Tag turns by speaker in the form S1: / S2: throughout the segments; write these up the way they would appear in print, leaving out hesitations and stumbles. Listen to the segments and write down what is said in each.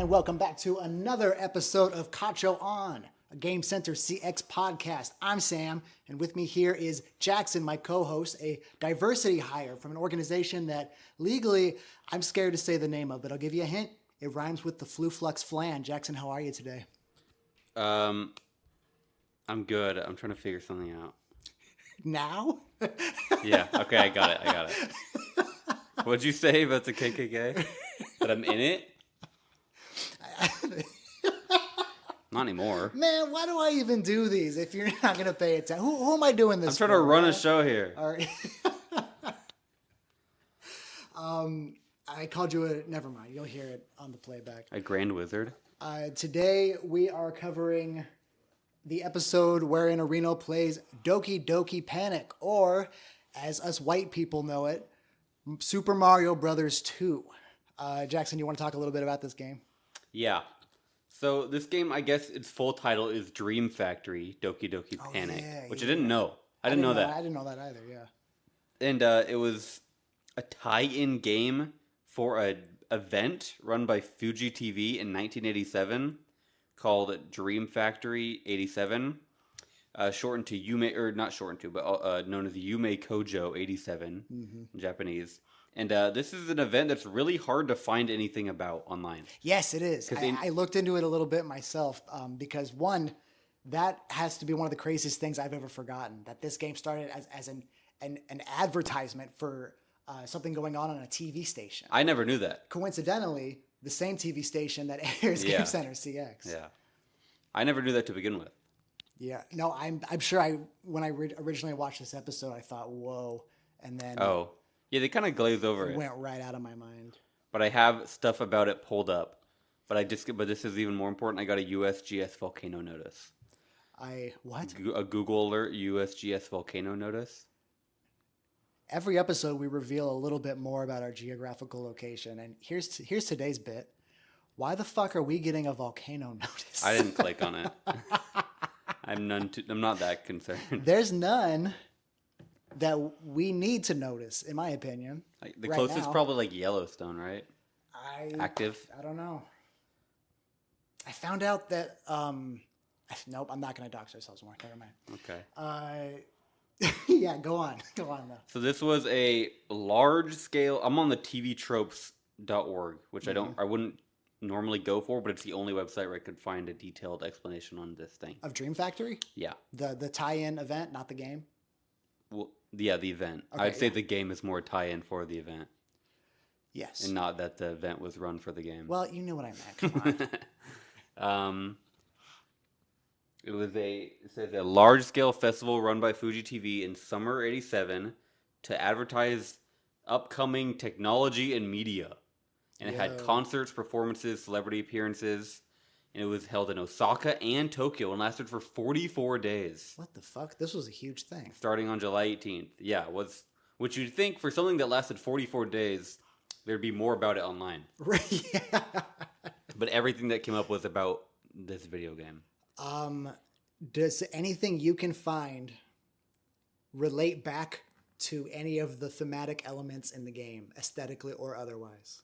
S1: and welcome back to another episode of Cacho On, a Game Center CX podcast. I'm Sam, and with me here is Jackson, my co-host, a diversity hire from an organization that legally I'm scared to say the name of, but I'll give you a hint. It rhymes with the Flu Flux Flan. Jackson, how are you today?
S2: I'm good. I'm trying to figure something out.
S1: Now?
S2: Yeah, okay, I got it. What'd you say about the KKK? That I'm in it? Not anymore.
S1: Man, why do I even do these if you're not going to pay attention? Who am I doing this
S2: I'm trying
S1: for?
S2: to run a show here.
S1: All right. I called you a... Never mind. You'll hear it on the playback.
S2: A grand wizard?
S1: Today, we are covering the episode wherein Reno plays Doki Doki Panic, or, as us white people know it, Super Mario Brothers 2. Jackson, you want to talk a little bit about this game?
S2: Yeah. So this game, I guess its full title is Dream Factory Doki Doki Panic, which I didn't know. I didn't know that.
S1: I didn't know that either, yeah.
S2: And it was a tie-in game for an event run by Fuji TV in 1987 called Dream Factory 87, shortened to Yume, or not shortened to, but known as Yume Kojo 87 in Japanese. And this is an event that's really hard to find anything about online.
S1: Yes, it is. I looked into it a little bit myself because, one, that has to be one of the craziest things I've ever forgotten, that this game started as an advertisement for something going on a TV station.
S2: I never knew that.
S1: Coincidentally, the same TV station that airs Game Center CX.
S2: Yeah. I never knew that to begin with.
S1: Yeah. No, I'm sure when I originally watched this episode, I thought, whoa. And then...
S2: Oh. Yeah, they kind of glaze over it.
S1: It went right out of my mind.
S2: But I have stuff about it pulled up. But this is even more important. I got a USGS volcano notice.
S1: What?
S2: A Google alert USGS volcano notice.
S1: Every episode we reveal a little bit more about our geographical location. And here's today's bit. Why the fuck are we getting a volcano notice?
S2: I didn't click on it. I'm not that concerned.
S1: There's none that we need to notice, in my opinion.
S2: The closest is probably like Yellowstone, right? Active?
S1: I don't know. I found out that... nope, I'm not going to dox ourselves more. Never mind.
S2: Okay.
S1: Yeah, go on. Go on, though.
S2: So this was a large-scale... I'm on the tvtropes.org, which I wouldn't normally go for, but it's the only website where I could find a detailed explanation on this thing.
S1: Of Dream Factory?
S2: Yeah.
S1: The tie-in event, not the game?
S2: Well, yeah, the event.
S1: Okay,
S2: I'd say the game is more tie-in for the event.
S1: Yes.
S2: And not that the event was run for the game.
S1: Well, you knew what I meant. Come on.
S2: It says a large-scale festival run by Fuji TV in summer '87 to advertise upcoming technology and media. And it had concerts, performances, celebrity appearances. And it was held in Osaka and Tokyo and lasted for 44 days.
S1: What the fuck? This was a huge thing.
S2: Starting on July 18th. Yeah, which you'd think for something that lasted 44 days, there'd be more about it online.
S1: Right, yeah.
S2: But everything that came up was about this video game.
S1: Does anything you can find relate back to any of the thematic elements in the game, aesthetically or otherwise?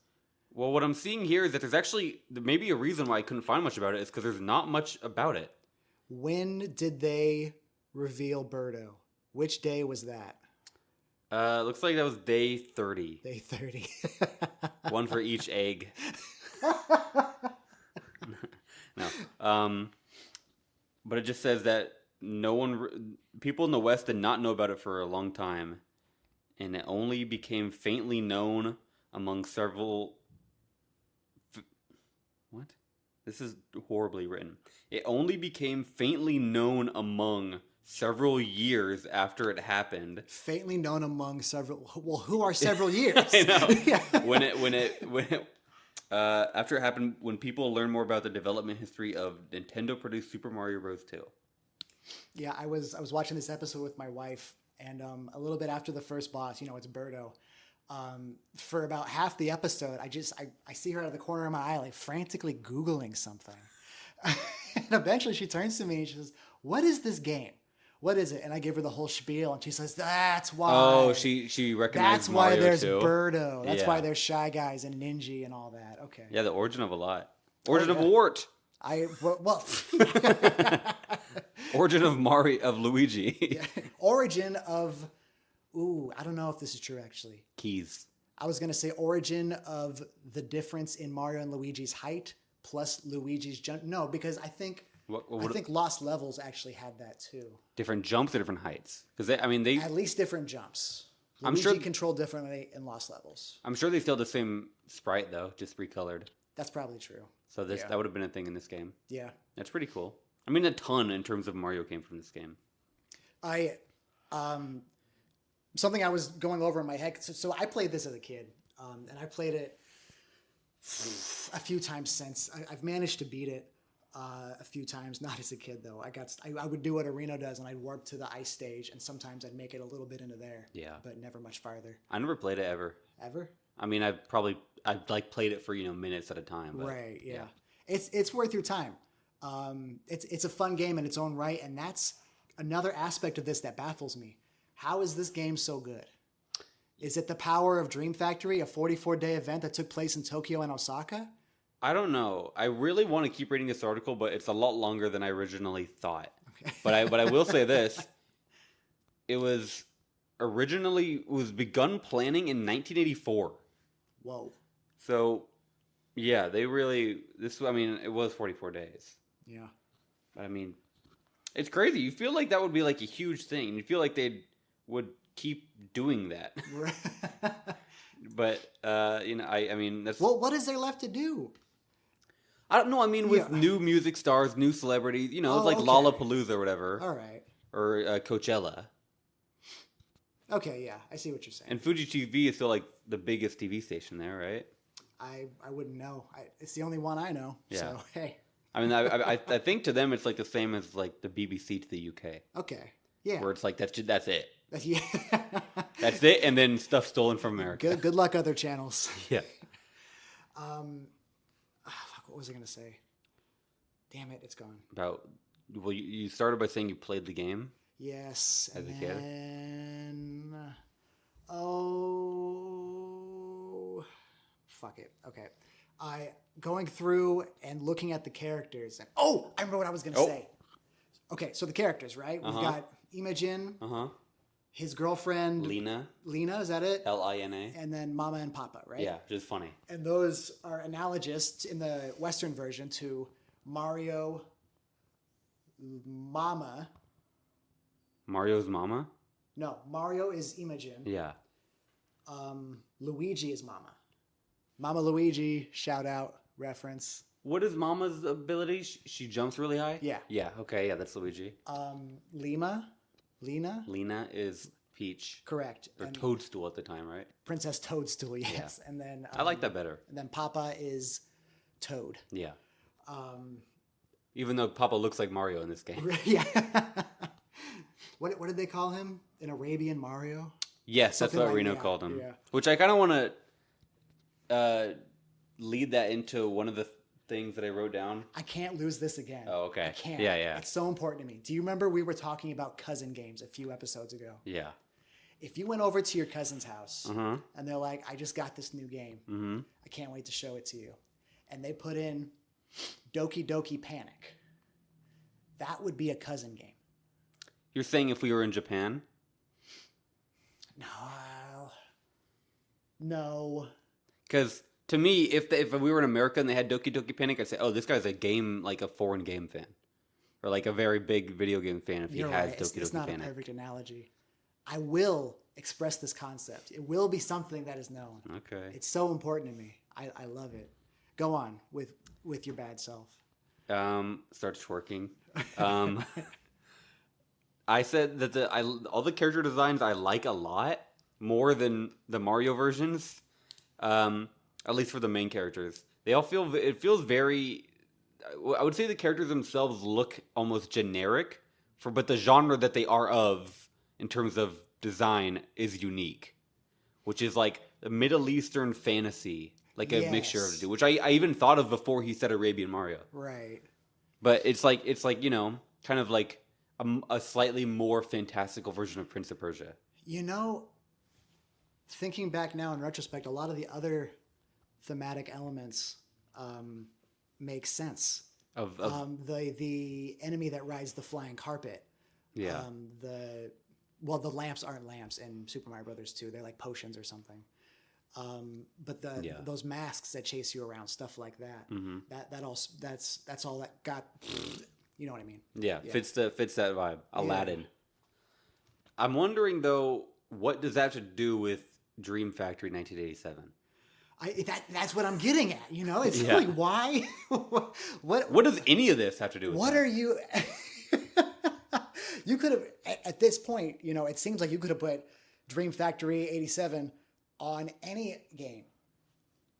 S2: Well, what I'm seeing here is that there's actually maybe a reason why I couldn't find much about it is because there's not much about it.
S1: When did they reveal Birdo? Which day was that?
S2: Looks like that was day 30.
S1: Day 30.
S2: One for each egg. No. But it just says that people in the West did not know about it for a long time, and it only became faintly known among several... What? This is horribly written. It only became faintly known among several years after it happened.
S1: Faintly known among several... Well, who are several years?
S2: I know.
S1: Yeah.
S2: After it happened, when people learned more about the development history of Nintendo-produced Super Mario Bros. 2.
S1: Yeah, I was watching this episode with my wife, and a little bit after the first boss, it's Birdo. For about half the episode, I see her out of the corner of my eye, like frantically Googling something. And eventually she turns to me and she says, "What is this game? What is it?" And I give her the whole spiel, and she says, "That's why."
S2: Oh, she recognized
S1: That's why
S2: Mario
S1: there's
S2: too.
S1: Birdo. That's why there's Shy Guys and Ninja and all that. Okay.
S2: Yeah, the origin of a lot. Origin of
S1: yeah.
S2: a wart.
S1: Well,
S2: Origin of Luigi.
S1: yeah. Origin of. Ooh, I don't know if this is true actually.
S2: Keys.
S1: I was gonna say origin of the difference in Mario and Luigi's height plus Luigi's jump. No, because I think Lost Levels actually had that too.
S2: Different jumps or different heights? Because they
S1: At least different jumps.
S2: I'm
S1: Luigi
S2: sure
S1: controlled differently in Lost Levels.
S2: I'm sure they still have the same sprite though, just recolored.
S1: That's probably true.
S2: So that would have been a thing in this game.
S1: Yeah.
S2: That's pretty cool. I mean, a ton in terms of Mario came from this game.
S1: Something I was going over in my head. So I played this as a kid, and I played it a few times since. I've managed to beat it a few times, not as a kid though. I would do what Reno does, and I'd warp to the ice stage, and sometimes I'd make it a little bit into there.
S2: Yeah.
S1: But never much farther.
S2: I never played it ever.
S1: Ever?
S2: I mean, I've like played it for minutes at a time. But,
S1: right. Yeah. It's worth your time. It's a fun game in its own right, and that's another aspect of this that baffles me. How is this game so good? Is it the power of Dream Factory, a 44-day event that took place in Tokyo and Osaka?
S2: I don't know. I really want to keep reading this article, but it's a lot longer than I originally thought.
S1: Okay.
S2: But I will say this: it was begun planning in 1984.
S1: Whoa.
S2: So, yeah, it was 44 days.
S1: Yeah.
S2: But I mean, it's crazy. You feel like that would be like a huge thing. You feel like they would keep doing that. But I mean, that's.
S1: Well, what is there left to do?
S2: I don't know. I mean, with new music stars, new celebrities, it's like
S1: okay.
S2: Lollapalooza or whatever.
S1: All right.
S2: Or Coachella.
S1: Okay, yeah, I see what you're saying.
S2: And Fuji TV is still like the biggest TV station there, right?
S1: I wouldn't know. It's the only one I know. Yeah. So hey.
S2: I mean, I think to them it's like the same as like the BBC to the UK.
S1: Okay. Yeah.
S2: Where it's like that's it.
S1: Yeah.
S2: That's it, and then stuff stolen from America.
S1: Good luck, other channels.
S2: Yeah.
S1: What was I gonna say? Damn it, it's gone.
S2: Well, you started by saying you played the game.
S1: Yes.
S2: As a kid.
S1: And fuck it. Okay. Going through and looking at the characters. And, I remember what I was gonna say. Okay, so the characters, right? We've got Imogen. His girlfriend
S2: Lina,
S1: is that it?
S2: Lina.
S1: And then Mama and Papa, right?
S2: Yeah, just funny.
S1: And those are analogous in the Western version to Mario, Mama.
S2: Mario's mama?
S1: No, Mario is Imogen.
S2: Yeah.
S1: Luigi is Mama. Mama Luigi, shout out, reference.
S2: What is Mama's ability? She jumps really high?
S1: Yeah.
S2: Yeah, okay, yeah, that's Luigi.
S1: Lina?
S2: Lina is Peach.
S1: Correct.
S2: Or Toadstool at the time, right?
S1: Princess Toadstool, yes.
S2: Yeah.
S1: And then
S2: I like that better.
S1: And then Papa is Toad.
S2: Yeah. Even though Papa looks like Mario in this game.
S1: Yeah. What did they call him? An Arabian Mario?
S2: Yes,
S1: Something
S2: that's what
S1: like
S2: Reno
S1: that,
S2: called him.
S1: yeah.
S2: Which I kind of want to lead that into one of the things that I wrote down.
S1: I can't lose this again.
S2: Oh, okay.
S1: I can't.
S2: Yeah.
S1: It's so important to me. Do you remember we were talking about cousin games a few episodes ago?
S2: Yeah.
S1: If you went over to your cousin's house
S2: Uh-huh.
S1: and they're like, I just got this new game.
S2: Mm-hmm.
S1: I can't wait to show it to you. And they put in Doki Doki Panic. That would be a cousin game.
S2: You're saying if we were in Japan?
S1: No.
S2: Because to me, if we were in America and they had Doki Doki Panic, I'd say, oh, this guy's like a foreign game fan. Or like a very big video game fan if he
S1: You're
S2: has
S1: right.
S2: Doki Doki Panic.
S1: It's not a perfect analogy. I will express this concept. It will be something that is known.
S2: Okay.
S1: It's so important to me. I love it. Go on with your bad self.
S2: Start twerking. I said that all the character designs I like a lot more than the Mario versions. At least for the main characters, it feels very. I would say the characters themselves look almost generic, but the genre that they are of in terms of design is unique, which is like a Middle Eastern fantasy, like a mixture of the two, which I even thought of before he said Arabian Mario.
S1: Right.
S2: But it's like kind of like a slightly more fantastical version of Prince of Persia.
S1: Thinking back now in retrospect, a lot of the other thematic elements makes sense.
S2: Of
S1: The enemy that rides the flying carpet.
S2: yeah.
S1: The lamps aren't lamps in Super Mario Brothers 2. They're like potions or something. But those masks that chase you around, stuff like that.
S2: Mm-hmm.
S1: That's all that got. You know what I mean?
S2: Yeah, fits that vibe. Aladdin. I'm wondering though, what does that have to do with Dream Factory 1987?
S1: That's what I'm getting at. You know, it's like why?
S2: What does any of this have to do with?
S1: What
S2: that?
S1: are you? You could have at this point. You know, it seems like you could have put Dream Factory 87 on any game.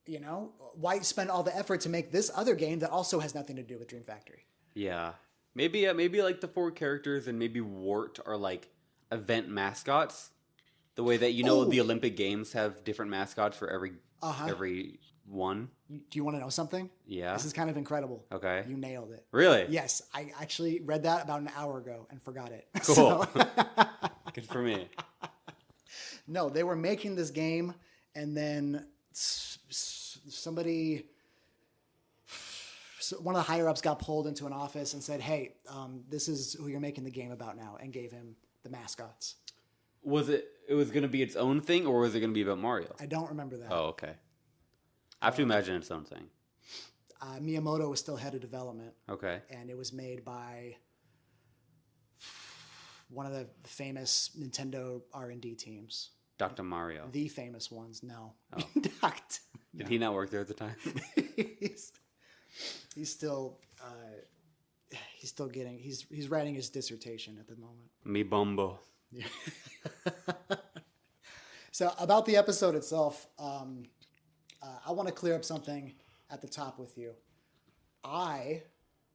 S1: You know, why spend all the effort to make this other game that also has nothing to do with Dream Factory?
S2: Yeah, maybe like the 4 characters and maybe Wart are like event mascots. The way that the Olympic Games have different mascots for every one.
S1: Do you want to know something?
S2: Yeah.
S1: This is kind of incredible.
S2: Okay.
S1: You nailed it.
S2: Really?
S1: Yes, I actually read that about an hour ago and forgot it.
S2: Cool.
S1: So,
S2: good for me.
S1: No, they were making this game, and then somebody, one of the higher ups, got pulled into an office and said, "Hey, this is who you're making the game about now," and gave him the mascots.
S2: Was it was going to be its own thing, or was it going to be about Mario?
S1: I don't remember that.
S2: Oh, okay. I have to imagine its own thing.
S1: Miyamoto was still head of development.
S2: Okay.
S1: And it was made by one of the famous Nintendo R&D teams.
S2: Dr. Mario.
S1: The famous ones. No.
S2: Oh. Did he not work there at the time?
S1: he's still getting he's writing his dissertation at the moment.
S2: Mi bombo.
S1: Yeah. So about the episode itself, I want to clear up something at the top with you. I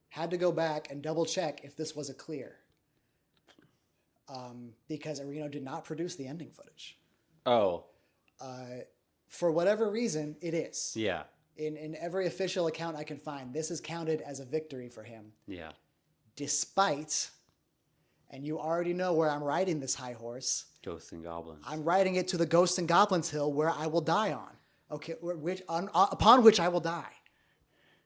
S1: had to go back and double check if this was a clear, because Areno did not produce the ending footage.
S2: Oh.
S1: For whatever reason, it is.
S2: Yeah.
S1: In every official account I can find, this is counted as a victory for him.
S2: Yeah.
S1: Despite, and you already know where I'm riding this high horse.
S2: Ghosts and Goblins.
S1: I'm riding it to the Ghosts and Goblins hill where I will die on. Okay, upon which I will die.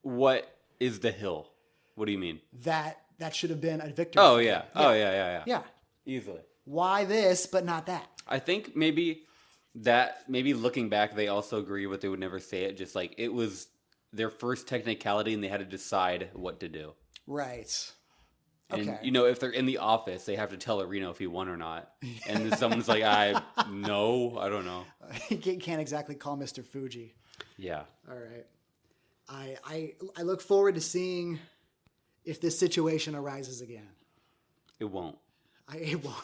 S2: What is the hill? What do you mean?
S1: That should have been a victory.
S2: Oh yeah. Oh yeah.
S1: Yeah.
S2: Easily.
S1: Why this, but not that?
S2: I think maybe looking back, they also agree, but they would never say it. Just like it was their first technicality, and they had to decide what to do.
S1: Right.
S2: And,
S1: okay.
S2: if they're in the office, they have to tell Reno if he won or not. And then someone's like, I don't know.
S1: You can't exactly call Mr. Fuji.
S2: Yeah.
S1: All right. I look forward to seeing if this situation arises again.
S2: It won't.
S1: It won't.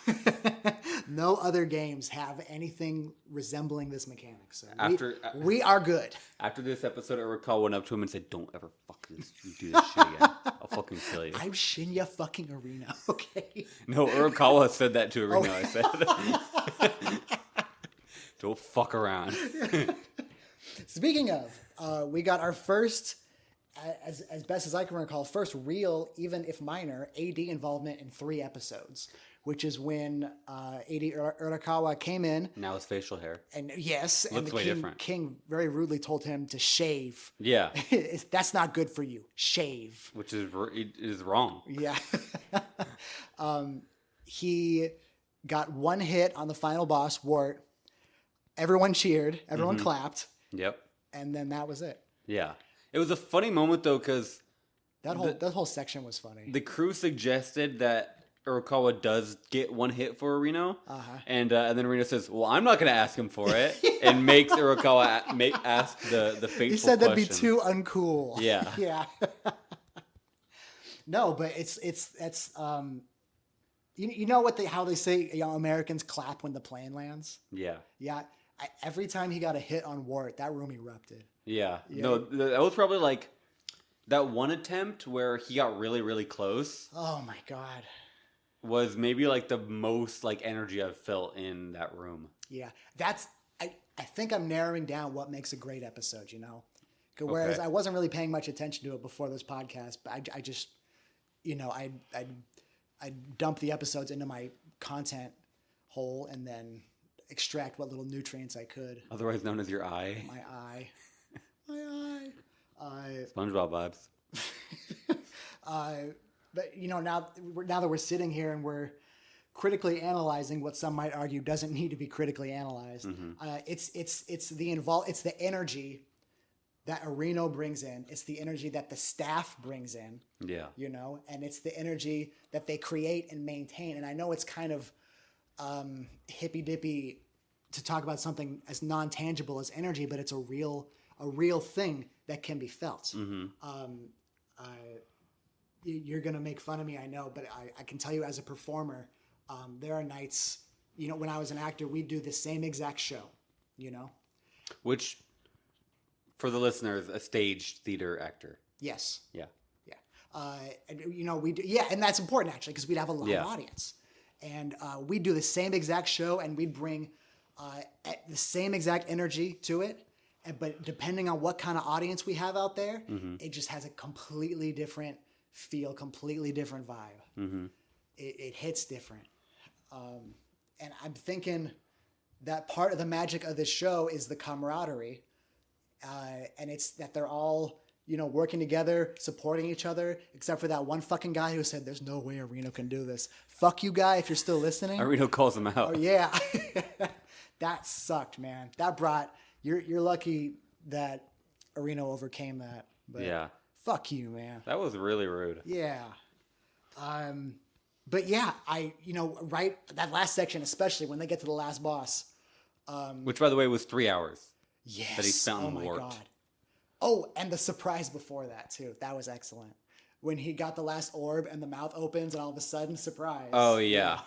S1: No other games have anything resembling this mechanic. So we are good.
S2: After this episode, Urakawa went up to him and said, "Don't ever fucking do this shit again. I'll fucking kill you."
S1: I'm Shinya fucking Arena, okay?
S2: No, Urakawa said that to Arena, I said. Don't fuck around.
S1: Speaking of, we got our first, as best as I can recall, first real, even if minor, AD involvement in 3 episodes, which is when AD Urakawa came in.
S2: Now his facial hair.
S1: And yes,
S2: looks way different.
S1: King very rudely told him to shave.
S2: Yeah.
S1: That's not good for you. Shave.
S2: Which is wrong.
S1: Yeah. He got 1 hit on the final boss, Wart. Everyone cheered. Everyone clapped.
S2: Yep.
S1: And then that was it.
S2: Yeah. It was a funny moment, though, because
S1: that whole section was funny.
S2: The crew suggested that Urakawa does get 1 hit for Reno, and then Reno says, "Well, I'm not going to ask him for it," and makes Urakawa ask the fateful
S1: He said that'd be
S2: question.
S1: too uncool.
S2: Yeah,
S1: yeah. No, but it's you know how they say Americans clap when the plane lands.
S2: Yeah.
S1: Yeah. Every time he got a hit on Wart, that room erupted.
S2: Yeah. No, that was probably like that one attempt where he got really, really close.
S1: Oh my God.
S2: Was maybe like the most like energy I've felt in that room.
S1: Yeah. I think I'm narrowing down what makes a great episode, Whereas I wasn't really paying much attention to it before this podcast, but I just, I dump the episodes into my content hole and then extract what little nutrients I could.
S2: Otherwise known as your eye.
S1: My eye. My eye.
S2: SpongeBob vibes.
S1: But now that we're sitting here and we're critically analyzing what some might argue doesn't need to be critically analyzed, it's the energy that Areno brings in. It's the energy that the staff brings in.
S2: Yeah.
S1: And it's the energy that they create and maintain. And I know it's kind of hippy dippy to talk about something as non-tangible as energy, but it's a real thing that can be felt. You're going to make fun of me, I know, but I can tell you as a performer, there are nights, when I was an actor, we'd do the same exact show,
S2: Which, for the listeners, a stage theater actor.
S1: Yes.
S2: Yeah.
S1: Yeah. We do, and that's important actually, because we'd have a live audience. And we'd do the same exact show and we'd bring the same exact energy to it. But depending on what kind of audience we have out there, it just has a completely different feel, completely different vibe. It hits different. And I'm thinking that part of the magic of this show is the camaraderie. And it's that they're all, working together, supporting each other, except for that one fucking guy who said, there's no way Areno can do this. Fuck you, guy, if you're still listening.
S2: Areno calls him out.
S1: Oh, yeah. That sucked, man. That brought... You're lucky that Areno overcame that. But
S2: yeah.
S1: Fuck you, man.
S2: That was really rude.
S1: Yeah. But yeah, right, that last section, especially when they get to the last boss.
S2: Which, by the way, was 3 hours.
S1: Yes.
S2: That he found
S1: oh my
S2: warped.
S1: God. Oh, and the surprise before that, too. That was excellent. When he got the last orb and the mouth opens and all of a sudden, surprise.
S2: Oh, yeah.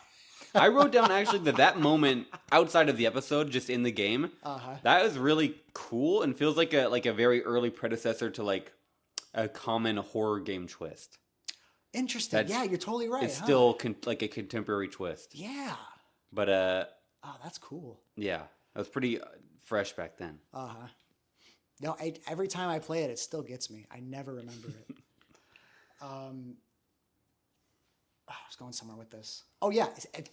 S2: I wrote down actually that moment outside of the episode, just in the game, that was really cool and feels like a very early predecessor to like a common horror game twist.
S1: Interesting. Yeah, you're totally right.
S2: It's still like a contemporary twist.
S1: Yeah.
S2: But
S1: oh, that's cool.
S2: Yeah, that was pretty fresh back then.
S1: No, every time I play it, it still gets me. I never remember it. I was going somewhere with this. Oh yeah,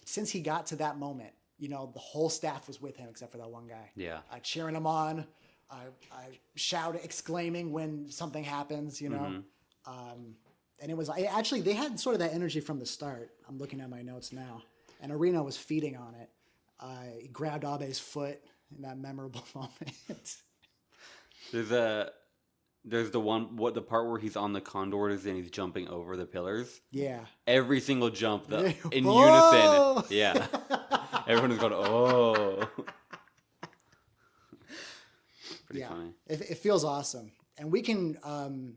S1: since he got to that moment, the whole staff was with him except for that one guy.
S2: Yeah.
S1: Cheering him on, shouting, exclaiming when something happens, And it was actually, they had sort of that energy from the start. I'm looking at my notes now. And Areno was feeding on it. He grabbed Abe's foot in that memorable moment.
S2: There's the part where he's on the condors and he's jumping over the pillars.
S1: Yeah.
S2: Every single jump in
S1: Whoa!
S2: unison. Yeah. Everyone is going, oh. Pretty funny.
S1: It feels awesome. And we can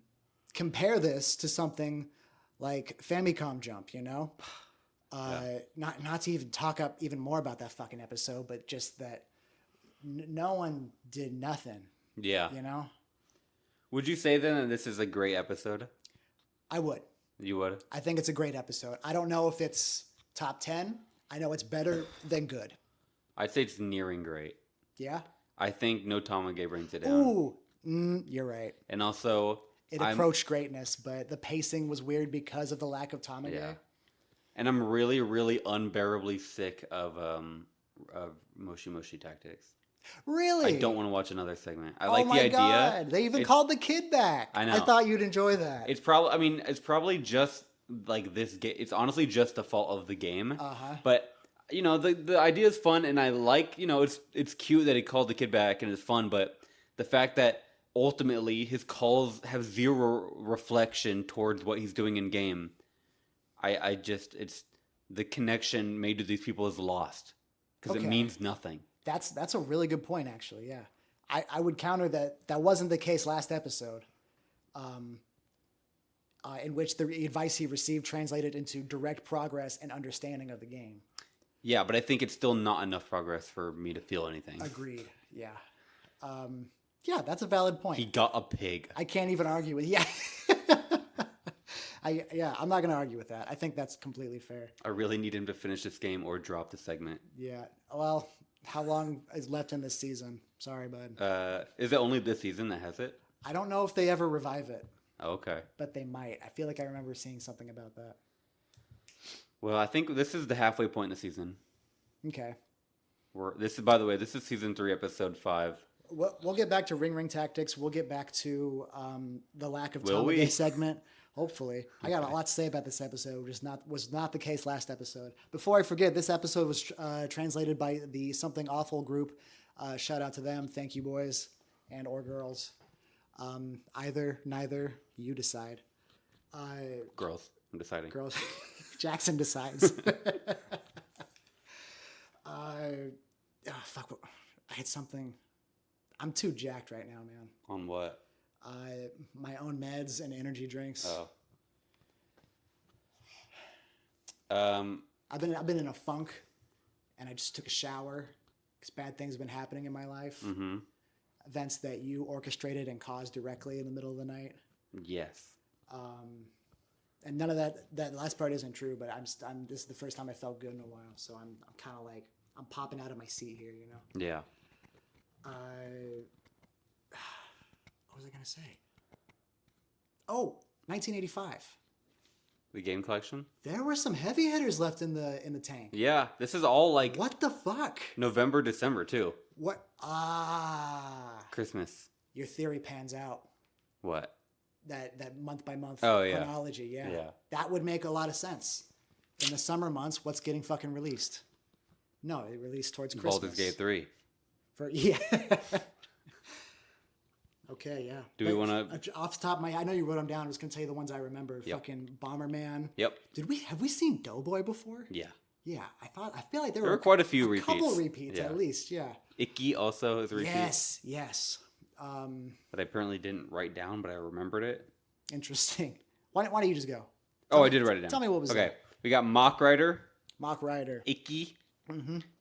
S1: compare this to something like Famicom Jump, Not to even talk up even more about that fucking episode, but just that no one did nothing.
S2: Yeah. Would you say then that this is a great episode?
S1: I would.
S2: You would?
S1: I think it's a great episode. I don't know if it's top 10. I know it's better than good.
S2: I'd say it's nearing great.
S1: Yeah?
S2: I think No Tamage brings it down.
S1: Ooh, you're right.
S2: And also...
S1: It approached greatness, but the pacing was weird because of the lack of Tamage.
S2: Yeah. And I'm really, really unbearably sick of Moshi Moshi Tactics.
S1: Really?
S2: I don't want to watch another segment. I like the idea.
S1: God. They even called the kid back.
S2: I know.
S1: I thought you'd enjoy that.
S2: It's probably just like this game. It's honestly just the fault of the game. But the idea is fun, and I like it's cute that he called the kid back and it's fun. But the fact that ultimately his calls have zero reflection towards what he's doing in game, it's the connection made to these people is lost because it means nothing.
S1: That's a really good point, actually. Yeah, I would counter that wasn't the case last episode, in which the advice he received translated into direct progress and understanding of the game.
S2: Yeah, but I think it's still not enough progress for me to feel anything.
S1: Agreed. Yeah. Yeah, that's a valid point.
S2: He got a pig.
S1: I can't even argue with I'm not going to argue with that. I think that's completely fair.
S2: I really need him to finish this game or drop the segment.
S1: Yeah. Well, how long is left in this season? Sorry, bud.
S2: Is it only this season that has it?
S1: I don't know if they ever revive it.
S2: Oh, okay.
S1: But they might. I feel like I remember seeing something about that.
S2: Well, I think this is the halfway point in the season.
S1: Okay.
S2: By the way, this is season 3, episode 5.
S1: we'll get back to ring tactics. We'll get back to the lack of
S2: Will
S1: Tom
S2: we?
S1: Day segment. Hopefully, I got a lot to say about this episode, which was not the case last episode. Before I forget, this episode was translated by the Something Awful group. Shout out to them. Thank you, boys and or girls. Either, neither, you decide.
S2: Girls, I'm deciding.
S1: Girls, Jackson decides. Fuck. I had something. I'm too jacked right now, man.
S2: On what?
S1: My own meds and energy drinks.
S2: Oh.
S1: I've been in a funk, and I just took a shower because bad things have been happening in my life.
S2: Mm-hmm.
S1: Events that you orchestrated and caused directly in the middle of the night.
S2: Yes.
S1: And none of that last part isn't true, but this is the first time I felt good in a while, so I'm kind of like I'm popping out of my seat here, you know.
S2: Yeah.
S1: What was I gonna say? Oh, 1985.
S2: The game collection?
S1: There were some heavy hitters left in the tank.
S2: Yeah. This is all like
S1: What the fuck?
S2: November, December too.
S1: What?
S2: Christmas.
S1: Your theory pans out.
S2: What?
S1: That month by month
S2: Yeah.
S1: chronology. Yeah.
S2: Yeah.
S1: That would make a lot of sense. In the summer months, what's getting fucking released? No, it released towards Christmas.
S2: Baldur's Gate 3.
S1: Yeah. Okay, yeah.
S2: Do we want to?
S1: Off the top of my, I know you wrote them down. I was gonna tell you the ones I remember.
S2: Yep.
S1: Fucking Bomberman.
S2: Yep.
S1: Have we seen Doughboy before?
S2: Yeah.
S1: Yeah, I feel like there
S2: There
S1: were
S2: were quite a few repeats.
S1: couple repeats
S2: Yeah.
S1: at least. Yeah.
S2: Icky also is a repeat.
S1: Yes.
S2: That I apparently didn't write down, but I remembered it.
S1: Interesting. Why don't you just go?
S2: I did write it down.
S1: Tell me what was
S2: okay.
S1: there.
S2: We got Mock Rider,
S1: Mock Rider.
S2: Icky,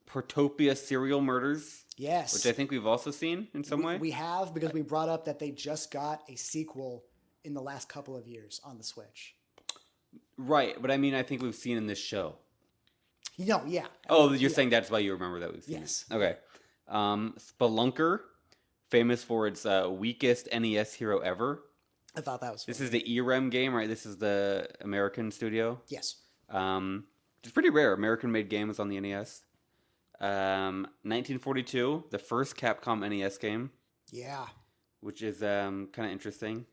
S2: Protopia Serial Murders,
S1: Yes.
S2: which I think we've also seen in some way.
S1: We have, because we brought up that they just got a sequel in the last couple of years on the Switch.
S2: Right, but I mean, I think we've seen in this show.
S1: No, yeah.
S2: Oh, you're saying that's why you remember that we've seen
S1: Yes.
S2: it. Okay. Spelunker, famous for its weakest NES hero ever.
S1: I thought that was
S2: This
S1: funny.
S2: is the EREM game, right? This is the American studio.
S1: Yes.
S2: It's pretty rare. American-made games on the NES. 1942, the first Capcom NES game,
S1: Yeah.
S2: which is kind of interesting.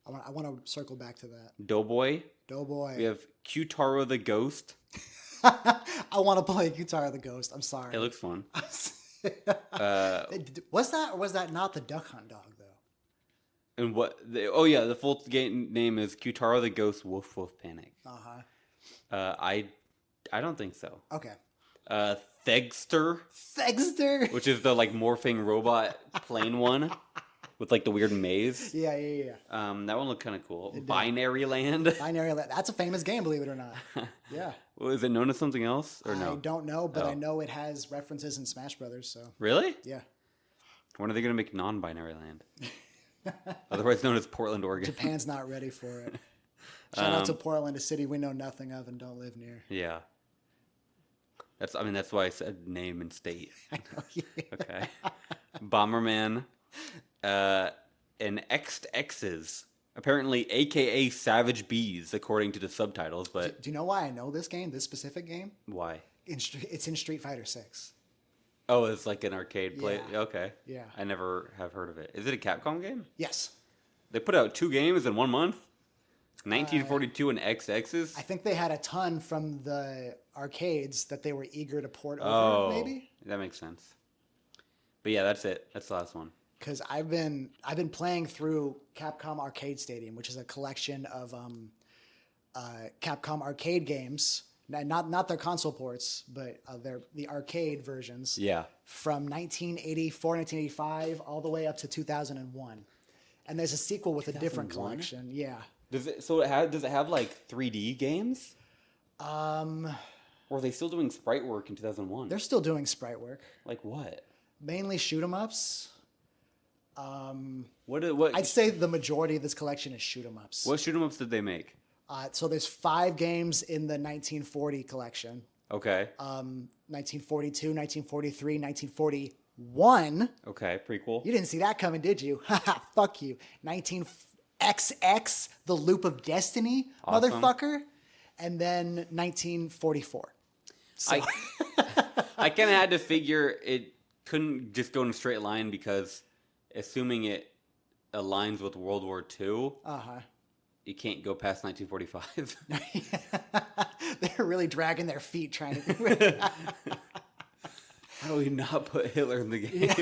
S1: I want to circle back to that.
S2: Doughboy.
S1: Doughboy.
S2: We have Q-Taro the Ghost.
S1: I want to play Guitar of the Ghost. I'm sorry.
S2: It looks fun.
S1: Was that or was that not the Duck Hunt dog though?
S2: And the full game name is Q-Taro the Ghost Woof Woof Panic. I don't think so.
S1: Okay.
S2: Thegster,
S1: Thegster.
S2: which is the like morphing robot plane one with like the weird maze.
S1: Yeah.
S2: That one looked kind of cool. Binary Land.
S1: Binary. That's a famous game, believe it or not. Yeah.
S2: Well, is it known as something else or no?
S1: I don't know, but
S2: Oh.
S1: I know it has references in Smash Brothers. So
S2: Really?
S1: yeah.
S2: When are they going to make non-binary land? Otherwise known as Portland, Oregon.
S1: Japan's not ready for it. Shout out to Portland, a city we know nothing of and don't live near.
S2: Yeah. That's why I said name and state.
S1: I know. Yeah.
S2: Okay. Bomberman, and X's, apparently AKA Savage Bees, according to the subtitles. But
S1: Do you know why I know this game, this specific game?
S2: why?
S1: It's in Street Fighter 6.
S2: Oh, it's like an arcade play.
S1: Yeah.
S2: Okay.
S1: Yeah.
S2: I never have heard of it. Is it a Capcom game?
S1: Yes.
S2: They put out 2 games in 1 month. 1942 and XX's.
S1: I think they had a ton from the arcades that they were eager to port over,
S2: Oh,
S1: maybe.
S2: that makes sense. But yeah, that's it. That's the last one.
S1: Because I've been playing through Capcom Arcade Stadium, which is a collection of Capcom arcade games, not their console ports, but the arcade versions.
S2: Yeah.
S1: From 1984, 1985, all the way up to 2001. And there's a sequel with a different
S2: 2001?
S1: collection. Yeah.
S2: Does it have like 3D games? Or are they still doing sprite work in 2001?
S1: They're still doing sprite work.
S2: Like what?
S1: Mainly shoot 'em ups.
S2: What
S1: I'd say the majority of this collection is shoot 'em ups.
S2: what shoot 'em ups did they make?
S1: So there's 5 games in the 1940 collection.
S2: Okay.
S1: 1942, 1943, 1941.
S2: Okay, prequel.
S1: You didn't see that coming, did you? Haha, fuck you. 19XX, The Loop of Destiny,
S2: Awesome.
S1: motherfucker. And then 1944. So,
S2: I kind of had to figure it couldn't just go in a straight line because, assuming it aligns with World War II, you can't go past 1945.
S1: They're really dragging their feet trying to.
S2: How do we not put Hitler in the game?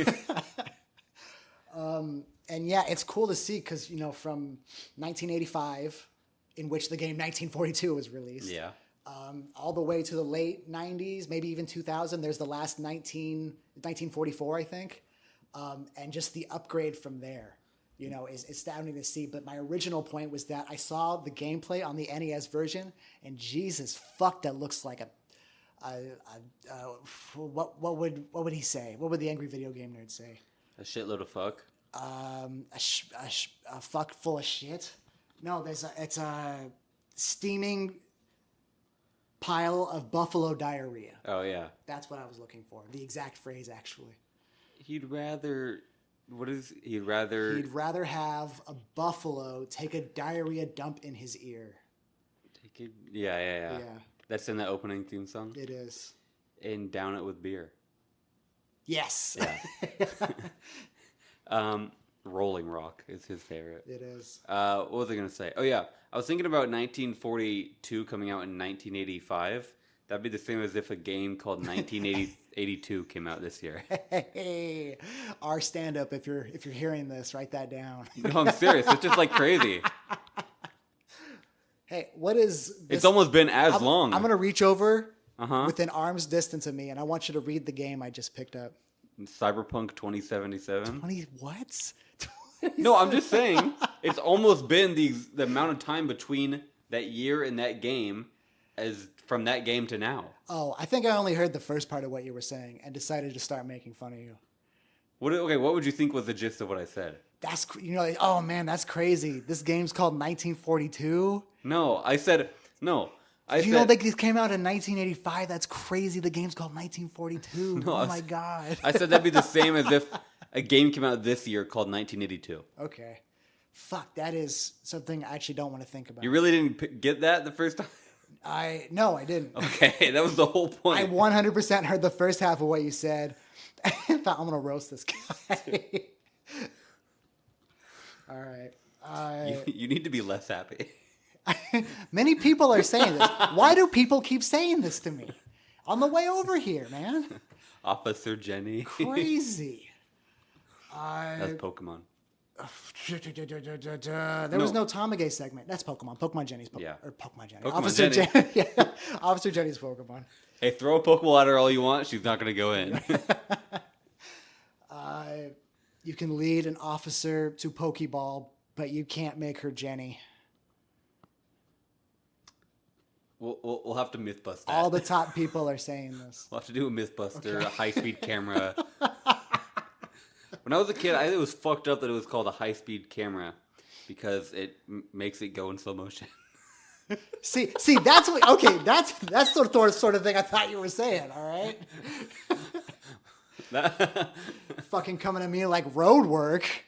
S1: And yeah, it's cool to see because, from 1985, in which the game 1942 was released,
S2: Yeah.
S1: all the way to the late 90s, maybe even 2000, there's the last 1944, I think. And just the upgrade from there, is astounding to see. But my original point was that I saw the gameplay on the NES version, and Jesus, fuck, that looks like what would he say? What would the angry video game nerd say?
S2: A shitload of fuck.
S1: A fuck full of shit. No, it's a steaming pile of buffalo diarrhea.
S2: Oh yeah,
S1: That's what I was looking for. The exact phrase, actually.
S2: He'd rather
S1: have a buffalo take a diarrhea dump in his ear.
S2: Yeah. That's in the opening theme song.
S1: It is.
S2: And down it with beer.
S1: Yes.
S2: Yeah. Rolling Rock is his favorite.
S1: It is.
S2: What was I going to say? Oh, yeah. I was thinking about 1942 coming out in 1985. That'd be the same as if a game called 1982 came out this year.
S1: Hey, our stand-up, if you're hearing this, write that down.
S2: No, I'm serious. It's just like crazy.
S1: Hey, what is this?
S2: It's almost been as long.
S1: I'm going to reach over within arm's distance of me, and I want you to read the game I just picked up.
S2: Cyberpunk 2077.
S1: 20 what?
S2: No, I'm just saying it's almost been the amount of time between that year and that game as from that game to now.
S1: Oh, I think I only heard the first part of what you were saying and decided to start making fun of you.
S2: What would you think was the gist of what I said?
S1: That's oh man, that's crazy. This game's called 1942.
S2: No, I said no.
S1: You know, this came out in 1985. That's crazy. The game's called 1942. No, my God.
S2: I said that'd be the same as if a game came out this year called 1982.
S1: Okay. Fuck, that is something I actually don't want to think about.
S2: You really didn't get that the first time?
S1: No, I didn't.
S2: Okay, that was the whole point.
S1: I 100% heard the first half of what you said. I thought, I'm going to roast this guy. All right.
S2: You need to be less happy.
S1: Many people are saying this. Why do people keep saying this to me? On the way over here, man.
S2: Officer Jenny.
S1: Crazy.
S2: That's Pokemon.
S1: There was no Tamage segment. That's Pokemon. Pokemon Jenny's Pokemon.
S2: Yeah.
S1: Or Pokemon Jenny.
S2: Pokemon
S1: Officer
S2: Jenny.
S1: Yeah. Officer Jenny's Pokemon.
S2: Hey, throw a Pokeball at her all you want. She's not going to go in.
S1: You can lead an officer to Pokeball, but you can't make her Jenny.
S2: We'll have to Mythbust that.
S1: All the top people are saying this.
S2: We'll have to do a Mythbuster, a high-speed camera. When I was a kid, it was fucked up that it was called a high-speed camera because it makes it go in slow motion.
S1: See, that's what. Okay, that's the sort of thing I thought you were saying. All right. Fucking coming at me like road work.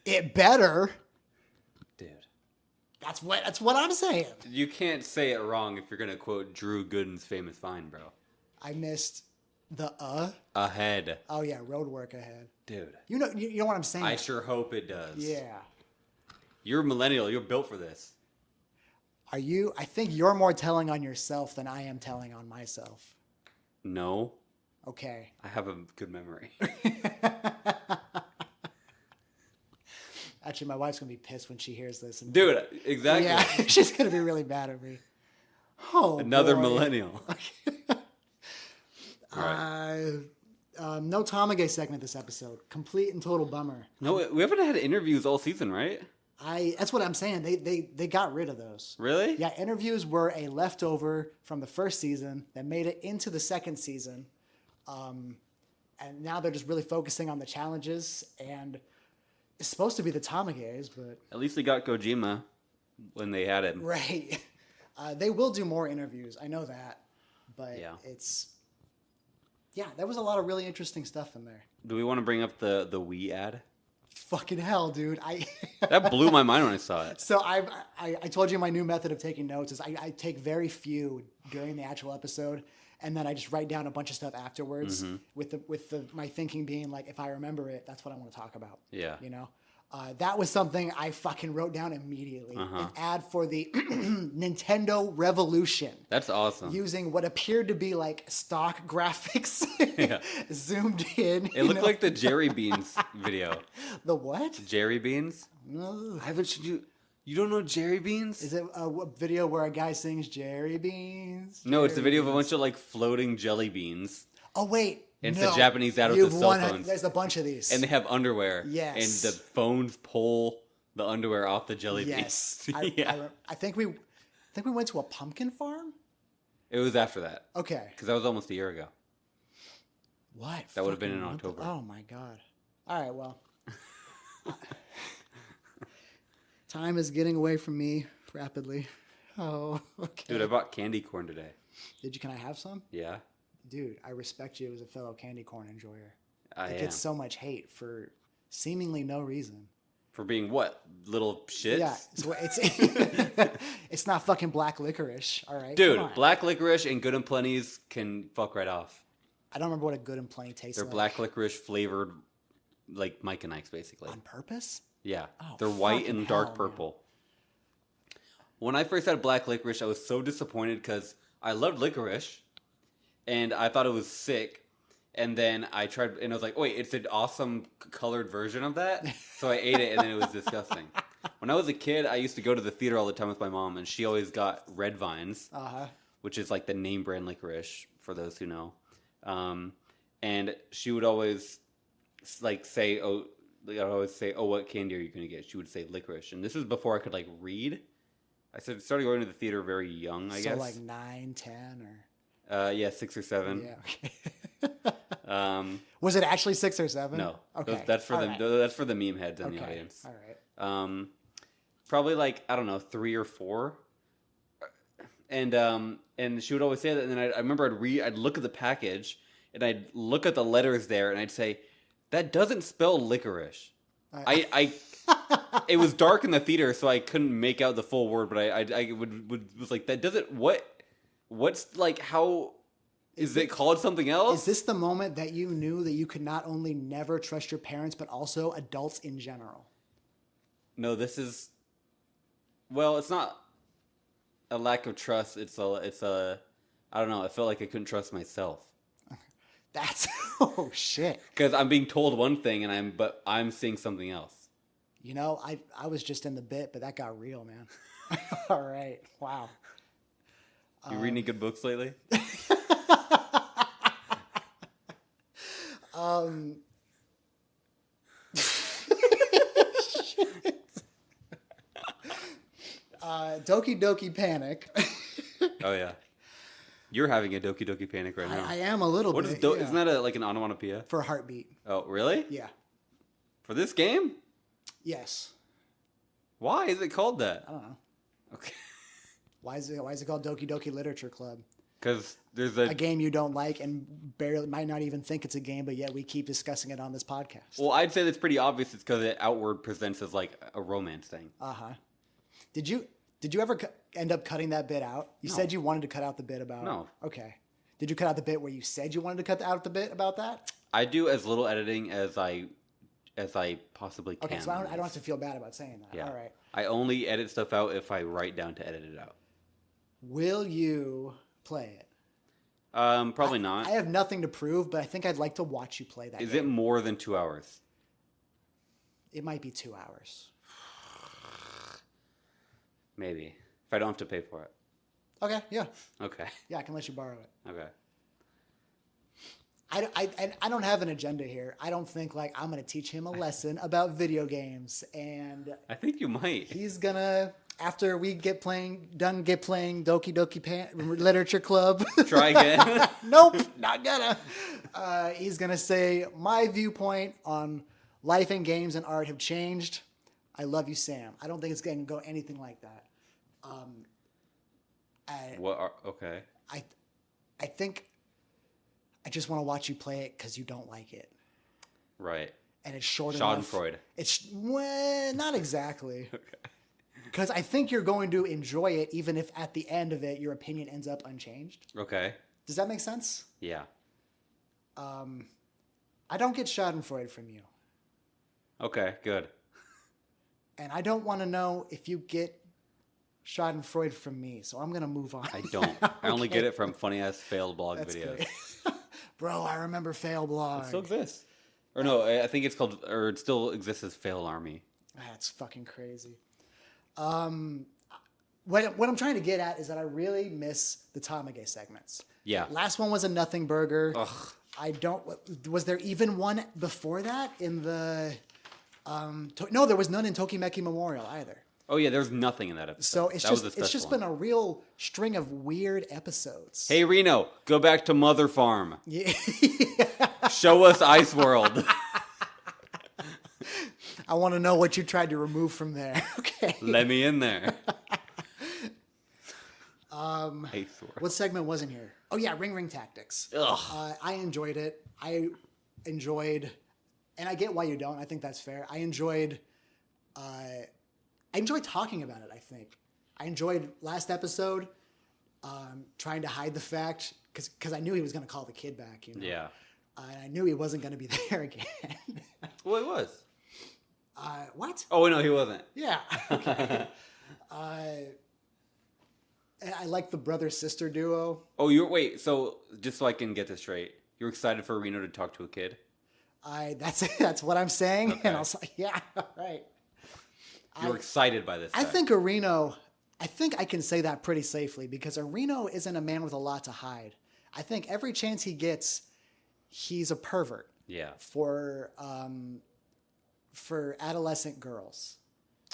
S1: It better.
S2: Dude.
S1: That's what I'm saying.
S2: You can't say it wrong if you're gonna quote Drew Gooden's famous vine, bro.
S1: I missed the
S2: ahead.
S1: Oh yeah, road work ahead.
S2: Dude.
S1: You know what I'm saying?
S2: I sure hope it does.
S1: Yeah.
S2: You're a millennial. You're built for this.
S1: Are you? I think you're more telling on yourself than I am telling on myself.
S2: No.
S1: Okay.
S2: I have a good memory.
S1: Actually, my wife's gonna be pissed when she hears this.
S2: Dude, exactly.
S1: Yeah, she's gonna be really mad at me. Oh,
S2: another
S1: boy.
S2: millennial.
S1: Right. No Tamage segment this episode. Complete and total bummer.
S2: No, we haven't had interviews all season, right?
S1: That's what I'm saying. They got rid of those.
S2: Really?
S1: Yeah, interviews were a leftover from the first season that made it into the second season. And now they're just really focusing on the challenges, and it's supposed to be the Tamages, but...
S2: At least they got Kojima when they had him.
S1: Right. They will do more interviews. I know that. But
S2: yeah.
S1: Yeah, there was a lot of really interesting stuff in there.
S2: Do we want to bring up the Wii ad?
S1: Fucking hell, dude.
S2: That blew my mind when I saw it.
S1: So I told you my new method of taking notes is I take very few during the actual episode, and then I just write down a bunch of stuff afterwards with my thinking being like, if I remember it, that's what I want to talk about.
S2: Yeah.
S1: You know, that was something I fucking wrote down immediately. An ad for the Nintendo Revolution.
S2: That's awesome.
S1: Using what appeared to be like stock graphics zoomed in.
S2: It looked like the Jerry Beans video.
S1: The what?
S2: Jerry Beans?
S1: No.
S2: You don't know Jerry Beans?
S1: Is it a video where a guy sings Jerry Beans?
S2: No, it's a
S1: Jerry
S2: video of a
S1: Beans?
S2: bunch of like floating jelly beans.
S1: Oh wait,
S2: And
S1: no.
S2: it's a Japanese ad with
S1: You've
S2: the cell
S1: won.
S2: phones.
S1: There's a bunch of these.
S2: And they have underwear.
S1: Yes.
S2: And the phones pull the underwear off the jelly
S1: yes,
S2: beans. Yeah.
S1: I think we went to a pumpkin farm.
S2: It was after that.
S1: Okay.
S2: Because that was almost a year ago.
S1: What?
S2: That would have been in
S1: Fucking
S2: October.
S1: Oh my god. All right. Well, time is getting away from me rapidly. Oh, okay.
S2: Dude, I bought candy corn today.
S1: Did you? Can I have some?
S2: Yeah.
S1: Dude, I respect you as a fellow candy corn enjoyer.
S2: I
S1: It
S2: am.
S1: gets so much hate for seemingly no reason.
S2: For being what? Little shits?
S1: Yeah, it's it's not fucking black licorice, all right?
S2: Dude,
S1: Come on.
S2: black licorice and good and plenty's can fuck right off.
S1: I don't remember what a good and plenty tastes
S2: They're
S1: like.
S2: black licorice flavored, like Mike and Ike's, basically.
S1: On purpose?
S2: Yeah.
S1: Oh,
S2: They're white
S1: fucking
S2: and dark
S1: hell,
S2: purple. When I first had black licorice, I was so disappointed because I loved licorice and I thought it was sick. And then I tried, and I was like, wait, it's an awesome colored version of that? So I ate it, and then it was disgusting. When I was a kid, I used to go to the theater all the time with my mom, and she always got Red Vines, which is like the name brand licorice, for those who know. And she would always like say, I'd always say, oh, what candy are you going to get? She would say licorice. And this was before I could like read. I started going to the theater very young, I guess.
S1: So like 9, 10, or...
S2: Yeah, 6 or 7.
S1: Yeah, okay. Was it actually 6 or 7?
S2: No.
S1: Okay.
S2: That's for
S1: All
S2: the
S1: right.
S2: that's for the meme heads in the
S1: Okay.
S2: audience.
S1: All right.
S2: Probably like, I don't know, 3 or 4. And she would always say that, and then I remember I'd look at the package and I'd look at the letters there and I'd say, that doesn't spell licorice. I it was dark in the theater, so I couldn't make out the full word, but I was like, that doesn't, what's like, how is it called something else?
S1: Is this the moment that you knew that you could not only never trust your parents, but also adults in general?
S2: No, this is, well, it's not a lack of trust. It's a, I don't know. I felt like I couldn't trust myself.
S1: That's, oh shit.
S2: Because I'm being told one thing but I'm seeing something else.
S1: You know, I was just in the bit, but that got real, man. All right. Wow.
S2: You read any good books lately?
S1: Doki Doki Panic.
S2: Oh yeah, you're having a Doki Doki Panic right now.
S1: I am a little
S2: What
S1: bit.
S2: is Isn't that like an onomatopoeia?
S1: For a heartbeat.
S2: Oh really?
S1: Yeah.
S2: For this game?
S1: Yes.
S2: Why is it called that?
S1: I don't know.
S2: Okay.
S1: Why is it called Doki Doki Literature Club?
S2: Because there's
S1: A game you don't like and barely might not even think it's a game, but yet we keep discussing it on this podcast.
S2: Well, I'd say that's pretty obvious. It's because it outward presents as like a romance thing.
S1: Did you ever end up cutting that bit out? You said you wanted to cut out the bit about.
S2: No.
S1: Okay. Did you cut out the bit where you said you wanted to cut out the bit about that?
S2: I do as little editing as I possibly can.
S1: Okay, so I don't have to feel bad about saying that.
S2: Yeah.
S1: All right.
S2: I only edit stuff out if I write down to edit it out.
S1: Will you play it?
S2: Probably not.
S1: I have nothing to prove, but I think I'd like to watch you play that
S2: Is
S1: game.
S2: it more than 2 hours?
S1: It might be 2 hours.
S2: Maybe. If I don't have to pay for it.
S1: Okay, yeah.
S2: Okay.
S1: Yeah, I can let you borrow it.
S2: Okay.
S1: I don't have an agenda here. I don't think like I'm going to teach him a lesson about video games, and
S2: I think you might.
S1: he's gonna, after we get playing Doki Doki Literature Club.
S2: Try again.
S1: Nope, not gonna. He's gonna say my viewpoint on life and games and art have changed. I love you, Sam. I don't think it's gonna go anything like that.
S2: Okay.
S1: I think I just want to watch you play it because you don't like it.
S2: Right.
S1: and it's short enough.
S2: Schadenfreude.
S1: It's not exactly. Because I think you're going to enjoy it, even if at the end of it your opinion ends up unchanged.
S2: Okay.
S1: Does that make sense?
S2: Yeah.
S1: I don't get Schadenfreude from you,
S2: Okay, good.
S1: and I don't want to know if you get Schadenfreude from me. So I'm gonna move on.
S2: I don't. I only get it from funny ass failed blog
S1: That's
S2: videos.
S1: great. Bro, I remember Fail Blog.
S2: It still exists. Or no, I think it's called, or it still exists as Fail Army.
S1: That's fucking crazy. What I'm trying to get at is that I really miss the Tamage segments.
S2: Yeah.
S1: Last one was a nothing burger.
S2: Ugh.
S1: I don't. Was there even one before that in the? No, there was none in Tokimeki Memorial either.
S2: Oh yeah, there's nothing in that episode.
S1: So it's
S2: That was
S1: just
S2: the special
S1: been
S2: one.
S1: a real string of weird episodes.
S2: Hey Reno, go back to Mother Farm.
S1: Yeah.
S2: Show us Ice World.
S1: I want to know what you tried to remove from there. Okay.
S2: Let me in there. Ice World.
S1: What segment wasn't here? Oh yeah, Ring Tactics.
S2: Ugh.
S1: I enjoyed it. I enjoyed, and I get why you don't. I think that's fair. I enjoyed talking about it. I think I enjoyed last episode, trying to hide the fact because I knew he was going to call the kid back. You know?
S2: Yeah.
S1: And I knew he wasn't going to be there again.
S2: Well, it was.
S1: What?
S2: Oh no, he wasn't.
S1: Yeah. Okay. I like the brother sister duo.
S2: Oh, wait. So just so I can get this straight, you're excited for Reno to talk to a kid?
S1: That's what I'm saying.
S2: Okay.
S1: And I was like, yeah, right.
S2: You're excited by this.
S1: I
S2: guy.
S1: think Areno, I think I can say that pretty safely because Areno isn't a man with a lot to hide. I think every chance he gets, he's a pervert
S2: Yeah.
S1: for adolescent girls.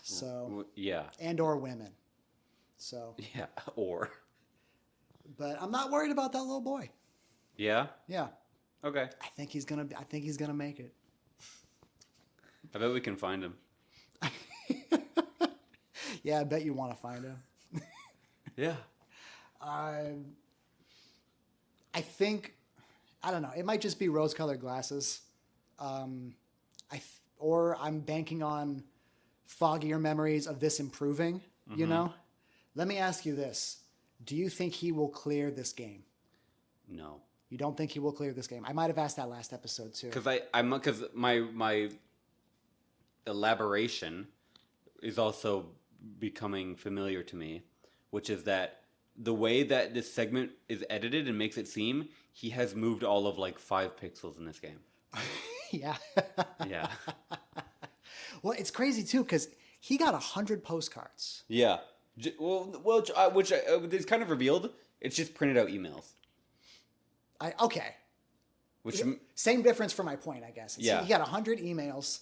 S1: So,
S2: Yeah.
S1: and or women. So,
S2: Yeah. Or.
S1: but I'm not worried about that little boy.
S2: Yeah.
S1: Yeah.
S2: Okay.
S1: I think he's going to make it.
S2: I bet we can find him.
S1: Yeah, I bet you want to find him.
S2: Yeah.
S1: I think, I don't know. It might just be rose-colored glasses. Or I'm banking on foggier memories of this improving. You know. Let me ask you this: do you think he will clear this game?
S2: No.
S1: You don't think he will clear this game? I might have asked that last episode too.
S2: Because my elaboration is also becoming familiar to me, which is that the way that this segment is edited and makes it seem he has moved all of like 5 pixels in this game.
S1: Yeah.
S2: Yeah.
S1: Well, it's crazy too because he got 100 postcards.
S2: Yeah. Which is kind of revealed. It's just printed out emails.
S1: Okay.
S2: Which
S1: Same difference for my point, I guess.
S2: Yeah.
S1: He got 100 emails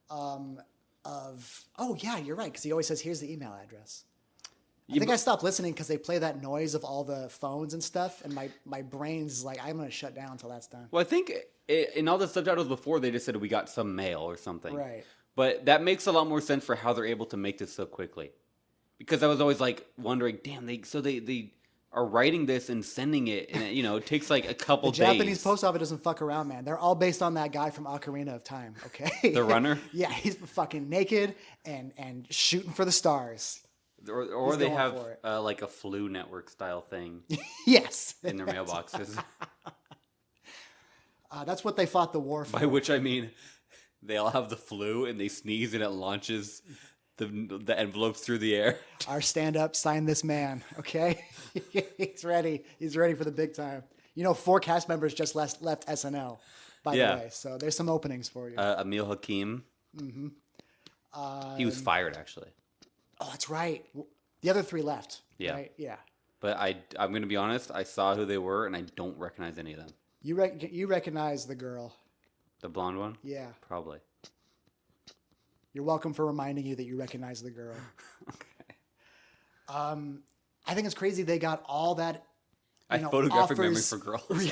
S1: oh yeah, you're right, because he always says, here's the email address. I think I stopped listening because they play that noise of all the phones and stuff, and my brain's like, I'm going to shut down until that's done.
S2: Well, I think in all the subtitles before, they just said we got some mail or something.
S1: Right.
S2: But that makes a lot more sense for how they're able to make this so quickly. Because I was always like wondering, damn, they are writing this and sending it, and it takes like a couple
S1: The
S2: days.
S1: Japanese post office doesn't fuck around, man. They're all based on that guy from Ocarina of Time, okay?
S2: The runner?
S1: Yeah, he's fucking naked and shooting for the stars.
S2: Or
S1: He's
S2: they
S1: going
S2: have
S1: for it.
S2: like a flu network style thing
S1: Yes.
S2: in their mailboxes.
S1: That's what they fought the war for.
S2: By which I mean, they all have the flu and they sneeze and it launches the envelopes through the air.
S1: Our stand-up, sign this man, okay? He's ready. He's ready for the big time. 4 cast members just left SNL, by the way. So there's some openings for you.
S2: Emil Hakim. He was fired, actually.
S1: Oh, that's right. The other 3 left.
S2: Yeah.
S1: Right? Yeah.
S2: But I'm going to be honest. I saw who they were, and I don't recognize any of them.
S1: You recognize the girl.
S2: The blonde one?
S1: Yeah.
S2: Probably.
S1: You're welcome for reminding you that you recognize the girl.
S2: Okay.
S1: I think it's crazy they got all that.
S2: Photographic memory
S1: offers.
S2: for girls.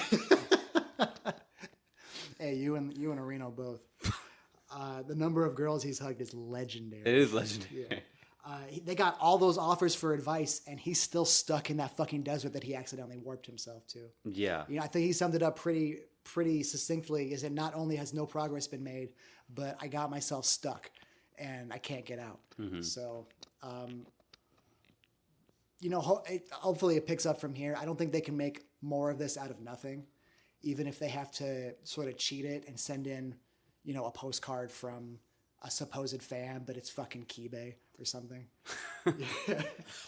S1: Hey, you and Reno both. The number of girls he's hugged is legendary.
S2: It is legendary.
S1: Yeah. They got all those offers for advice, and he's still stuck in that fucking desert that he accidentally warped himself to.
S2: Yeah.
S1: I think he summed it up pretty succinctly. Is that not only has no progress been made, but I got myself stuck, and I can't get out.
S2: Mm-hmm.
S1: So, hopefully it picks up from here. I don't think they can make more of this out of nothing, even if they have to sort of cheat it and send in, a postcard from a supposed fan, but it's fucking Kibe or something.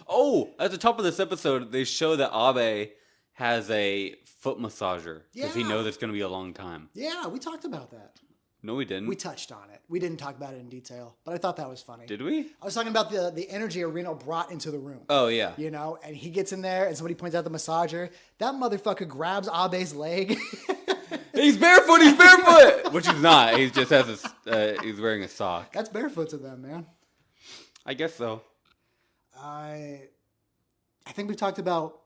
S2: Oh, at the top of this episode, they show that Abe has a foot massager because he knows it's going to be a long time.
S1: Yeah, we talked about that.
S2: No, we didn't.
S1: We touched on it. We didn't talk about it in detail, but I thought that was funny.
S2: Did we?
S1: I was talking about the energy Reno brought into the room.
S2: Oh, yeah.
S1: And he gets in there and somebody points out the massager. That motherfucker grabs Abe's leg.
S2: He's barefoot! He's barefoot! Which he's not. He just has he's wearing a sock.
S1: That's barefoot to them, man.
S2: I guess so.
S1: I think we've talked about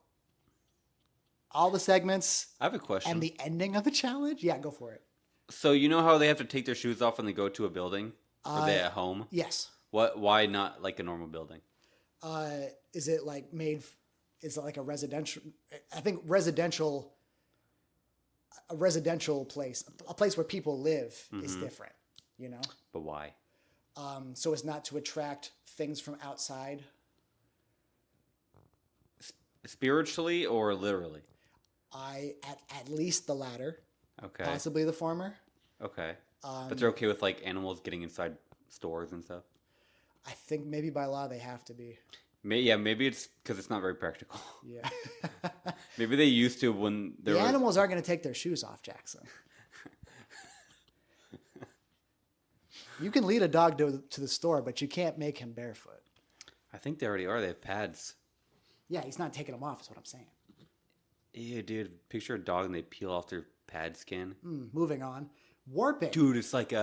S1: all the segments.
S2: I have a question.
S1: And the ending of the challenge? Yeah, go for it.
S2: So you know how they have to take their shoes off when they go to a building? Are they at home?
S1: Yes.
S2: Why not like a normal building?
S1: Is it like is it like a residential? I think residential. A residential place, a place where people live, is different,
S2: But why?
S1: So as not to attract things from outside.
S2: Spiritually or literally?
S1: At least the latter.
S2: Okay.
S1: Possibly the former.
S2: Okay. But they're okay with like animals getting inside stores and stuff?
S1: I think maybe by law they have to be.
S2: Maybe it's because it's not very practical.
S1: Yeah.
S2: Maybe they used to when
S1: the animals aren't going to take their shoes off, Jackson. You can lead a dog to the store, but you can't make him barefoot.
S2: I think they already are. They have pads.
S1: Yeah, he's not taking them off, is what I'm saying.
S2: Ew, dude. Picture a dog and they peel off their pad skin.
S1: Moving on. Warping.
S2: Dude, it's like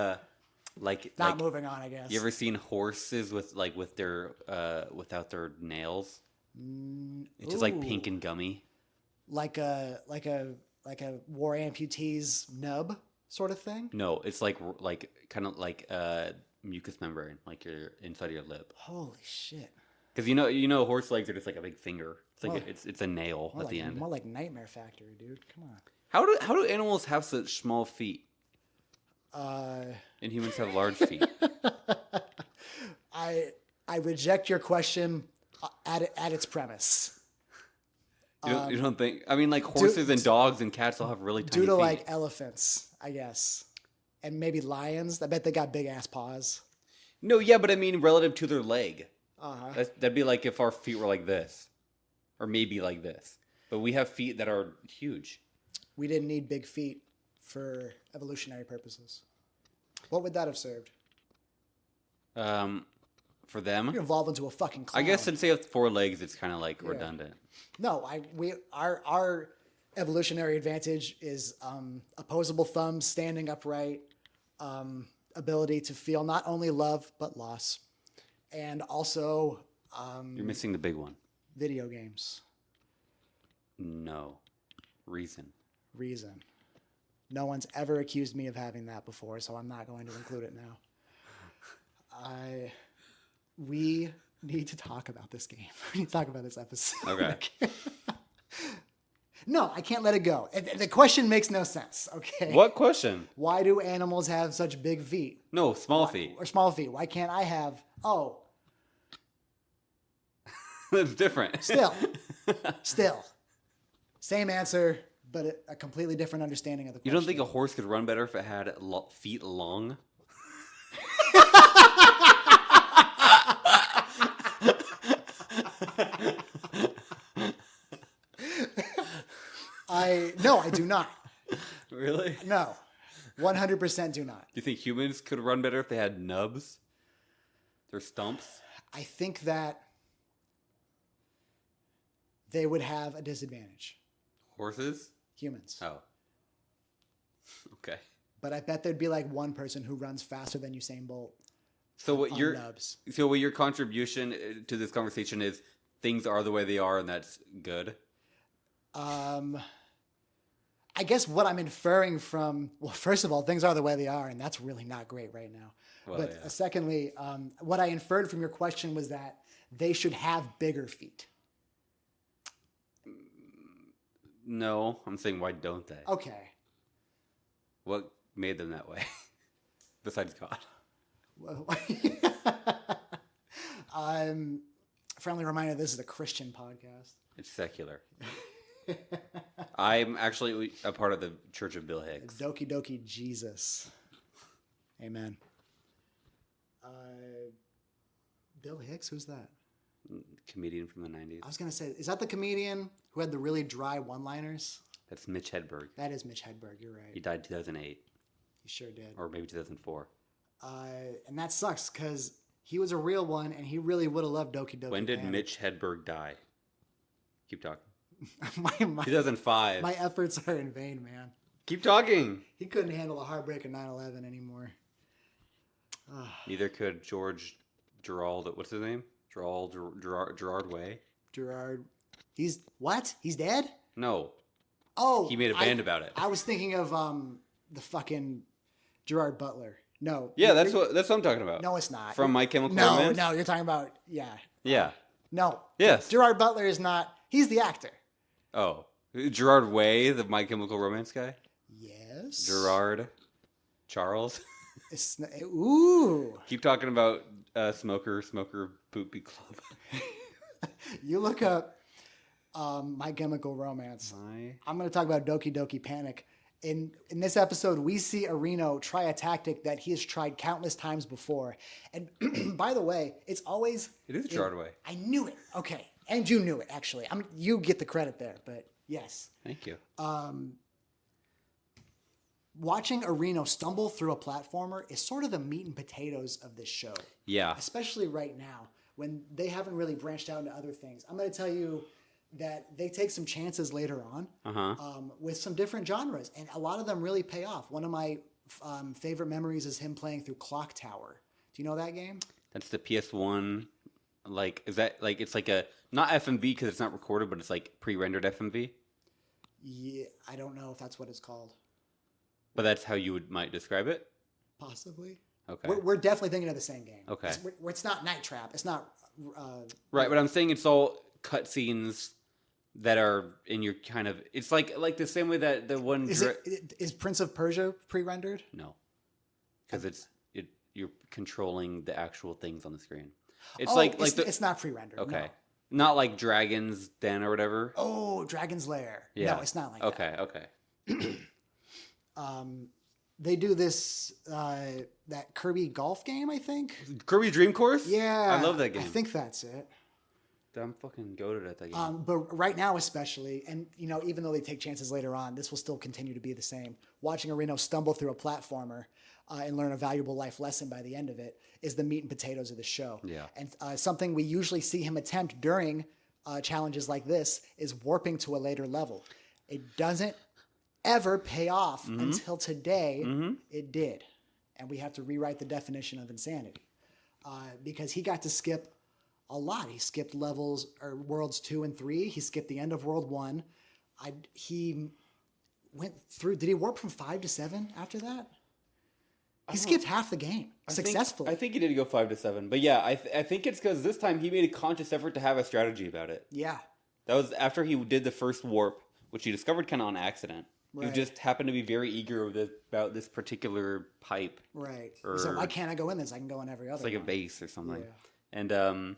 S1: moving on, I guess.
S2: You ever seen horses with their without their nails? It's just like pink and gummy.
S1: Like a war amputee's nub sort of thing?
S2: No, it's like kind of like mucous membrane, like your inside of your lip.
S1: Holy shit!
S2: Because horse legs are just like a big finger. It's like it's a nail at the end.
S1: More like Nightmare Factory, dude. Come on.
S2: How do animals have such small feet? And humans have large feet.
S1: I reject your question at its premise.
S2: You don't think? I mean, like horses and dogs and cats all have really tiny feet.
S1: Due to like elephants, I guess, and maybe lions. I bet they got big ass paws.
S2: No, yeah, but I mean, relative to their leg.
S1: That'd
S2: be like if our feet were like this, or maybe like this. But we have feet that are huge.
S1: We didn't need big feet for evolutionary purposes. What would that have served?
S2: For them,
S1: you evolve into a fucking clown.
S2: I guess since they have 4 legs, it's kind of like redundant.
S1: No, our evolutionary advantage is opposable thumbs, standing upright, ability to feel not only love but loss, and also
S2: you're missing the big one.
S1: Video games.
S2: No, reason.
S1: No one's ever accused me of having that before, so I'm not going to include it now. We need to talk about this game. We need to talk about this episode.
S2: Okay.
S1: No, I can't let it go. The question makes no sense, okay?
S2: What question?
S1: Why do animals have such big feet?
S2: No, small feet.
S1: Or small feet. Why can't I have... Oh.
S2: That's different.
S1: Still. Same answer, but a completely different understanding of the question.
S2: You don't think a horse could run better if it had feet long?
S1: No, I do not.
S2: Really?
S1: No. 100% do not.
S2: Do you think humans could run better if they had nubs? Their stumps?
S1: I think that they would have a disadvantage.
S2: Horses?
S1: Humans.
S2: Oh. Okay.
S1: But I bet there'd be like one person who runs faster than Usain Bolt.
S2: So what your contribution to this conversation is things are the way they are and that's good?
S1: I guess what I'm inferring from, well, first of all, things are the way they are, and that's really not great right now.
S2: Well,
S1: but
S2: yeah.
S1: Secondly, what I inferred from your question was that they should have bigger feet.
S2: No, I'm saying why don't they?
S1: Okay.
S2: What made them that way? Besides God.
S1: Well, friendly reminder, this is a Christian podcast.
S2: It's secular. I'm actually a part of the Church of Bill Hicks.
S1: Doki Doki Jesus. Amen. Bill Hicks, who's that?
S2: Comedian from the 90s.
S1: I was going to say, is that the comedian who had the really dry one-liners?
S2: That's Mitch Hedberg.
S1: That is Mitch Hedberg, you're right.
S2: He died in 2008.
S1: He sure did.
S2: Or maybe 2004.
S1: And that sucks because he was a real one and he really would have loved Doki Doki.
S2: When did
S1: Panic.
S2: Mitch Hedberg die? Keep talking.
S1: my
S2: 2005.
S1: My efforts are in vain, man.
S2: Keep talking.
S1: He couldn't handle the heartbreak of 9/11 anymore.
S2: Neither could George Gerald. What's his name? Gerard Way.
S1: Gerard. He's what? He's dead?
S2: No.
S1: Oh,
S2: He made a band about it.
S1: I was thinking of the fucking Gerard Butler. No.
S2: Yeah, that's what I'm talking about.
S1: No, it's not.
S2: From My Chemical Romance?
S1: No, you're talking about
S2: Yeah.
S1: No.
S2: Yes.
S1: Gerard Butler is not. He's the actor.
S2: Oh. Gerard Way, the My Chemical Romance guy?
S1: Yes.
S2: Gerard Charles?
S1: It's, ooh.
S2: Keep talking about Smoker Poopy Club.
S1: You look up My Chemical Romance. I'm going to talk about Doki Doki Panic. In this episode, we see Arino try a tactic that he has tried countless times before. And by the way, it's always...
S2: It is Gerard Way.
S1: I knew it. Okay. And you knew it, actually. You get the credit there, but yes.
S2: Thank you.
S1: Watching Arino stumble through a platformer is sort of the meat and potatoes of this show.
S2: Yeah.
S1: Especially right now, when they haven't really branched out into other things. I'm going to tell you that they take some chances later on with some different genres, and a lot of them really pay off. One of my favorite memories is him playing through Clock Tower. Do you know that game?
S2: That's the PS1. Is that it's like a not FMV because it's not recorded, but it's like pre-rendered FMV.
S1: Yeah, I don't know if that's what it's called.
S2: But that's how you might describe it.
S1: Possibly.
S2: Okay.
S1: We're definitely thinking of the same game.
S2: Okay.
S1: It's not Night Trap. It's not.
S2: Right, but I'm saying it's all cutscenes that are in your kind of. It's like the same way that the one.
S1: Is Prince of Persia pre-rendered?
S2: No, because you're controlling the actual things on the screen. It's
S1: it's not pre-rendered.
S2: Okay.
S1: No.
S2: Not like Dragon's Den or whatever.
S1: Oh, Dragon's Lair.
S2: Yeah.
S1: No, it's not like that.
S2: Okay.
S1: They do this that Kirby golf game, I think.
S2: Kirby Dream Course?
S1: Yeah.
S2: I love that game.
S1: I think that's it.
S2: I'm fucking goated at that game.
S1: But right now especially, and even though they take chances later on, this will still continue to be the same. Watching Arino stumble through a platformer and learn a valuable life lesson by the end of it is the meat and potatoes of the show.
S2: Yeah.
S1: And something we usually see him attempt during challenges like this is warping to a later level. It doesn't ever pay off until today. It did. And we have to rewrite the definition of insanity because he got to skip a lot. He skipped worlds 2 and 3. He skipped the end of world 1. He went through. Did he warp from 5 to 7 after that? He skipped half the game successfully.
S2: I think he did go 5 to 7, but yeah, I think it's because this time he made a conscious effort to have a strategy about it.
S1: Yeah.
S2: That was after he did the first warp, which he discovered kind of on accident.
S1: Right.
S2: He just happened to be very eager about this particular pipe.
S1: Right. So why can't I go in this? I can go in every other.
S2: It's like
S1: one.
S2: a vase or something.
S1: Yeah.
S2: And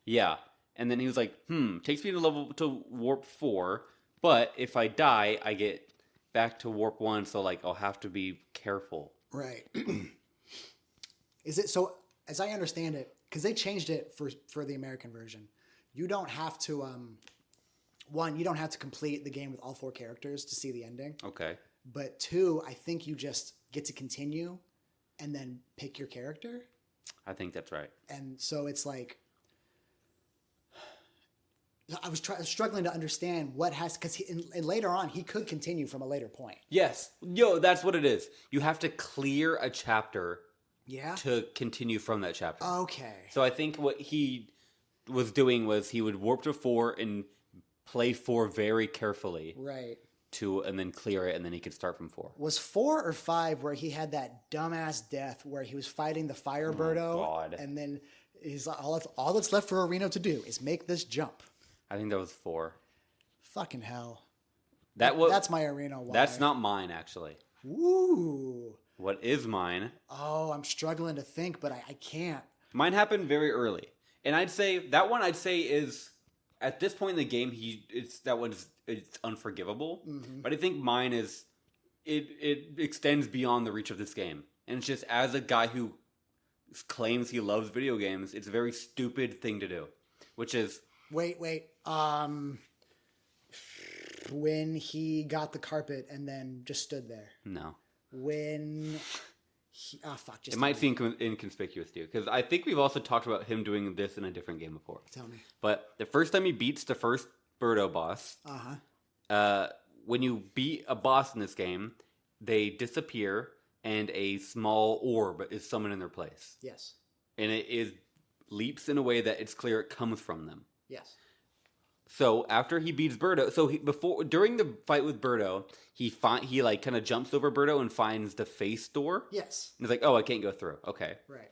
S2: yeah. And then he was like, takes me to warp 4, but if I die, I get back to warp 1, so I'll have to be careful.
S1: Right. Is it so? As I understand it, because they changed it for the American version, you don't have to. You don't have to complete the game with all 4 characters to see the ending.
S2: Okay.
S1: But 2, I think you just get to continue, and then pick your character.
S2: I think that's right.
S1: And so it's like. I was struggling to understand what has because and later on he could continue from a later point.
S2: Yes, that's what it is. You have to clear a chapter, to continue from that chapter.
S1: Okay.
S2: So I think what he was doing was he would warp to 4 and play 4 very carefully,
S1: right,
S2: 2 and then clear it, and then he could start from 4.
S1: Was 4 or 5 where he had that dumbass death where he was fighting the fire birdo,
S2: God.
S1: and then he's like, all that's left for Reno to do is make this jump.
S2: I think that was 4.
S1: Fucking hell.
S2: That's
S1: my Reno. Why.
S2: That's not mine, actually.
S1: Ooh.
S2: What is mine?
S1: Oh, I'm struggling to think, but I can't.
S2: Mine happened very early, and I'd say that one. I'd say is at this point in the game, it's unforgivable.
S1: Mm-hmm.
S2: But I think mine is it extends beyond the reach of this game, and it's just as a guy who claims he loves video games, it's a very stupid thing to do, which is
S1: wait. When he got the carpet and then just stood there.
S2: No.
S1: When
S2: it might seem inconspicuous to you, because I think we've also talked about him doing this in a different game before.
S1: Tell me.
S2: But the first time he beats the first Birdo boss, when you beat a boss in this game, they disappear and a small orb is summoned in their place.
S1: Yes.
S2: And it leaps in a way that it's clear it comes from them.
S1: Yes.
S2: So after he beats Birdo, during the fight with Birdo, he like kind of jumps over Birdo and finds the face door.
S1: Yes.
S2: And he's like, oh, I can't go through. Okay.
S1: Right.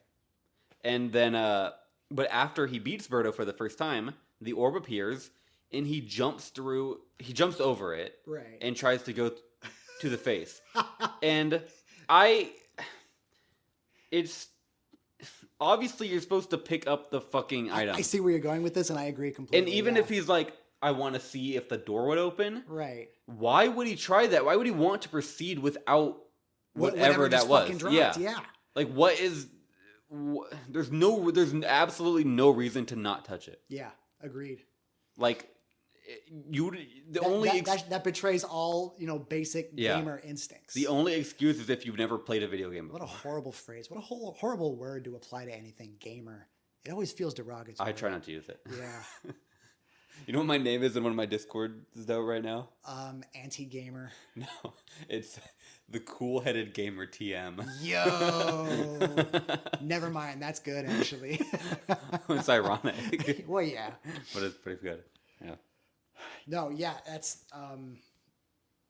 S2: And then, but after he beats Birdo for the first time, the orb appears and he jumps over it.
S1: Right.
S2: And tries to go to the face. And it's obviously you're supposed to pick up the fucking item.
S1: I see where you're going with this, and I agree completely.
S2: And even if he's like, I want to see if the door would open.
S1: Right.
S2: Why would he try that? Why would he want to proceed without whatever that was?
S1: Dropped, yeah.
S2: Like, what is? There's absolutely no reason to not touch it.
S1: Yeah. Agreed.
S2: Like,
S1: that betrays all basic gamer instincts.
S2: The only excuse is if you've never played a video game before.
S1: What a horrible phrase. What a horrible word to apply to anything gamer. It always feels derogatory.
S2: I try not to use it.
S1: Yeah.
S2: You know what my name is in one of my Discords though right now?
S1: Anti-gamer.
S2: No, it's the cool-headed gamer TM.
S1: Yo. Never mind. That's good actually.
S2: It's ironic.
S1: Well, yeah.
S2: But it's pretty good. Yeah.
S1: No, yeah, that's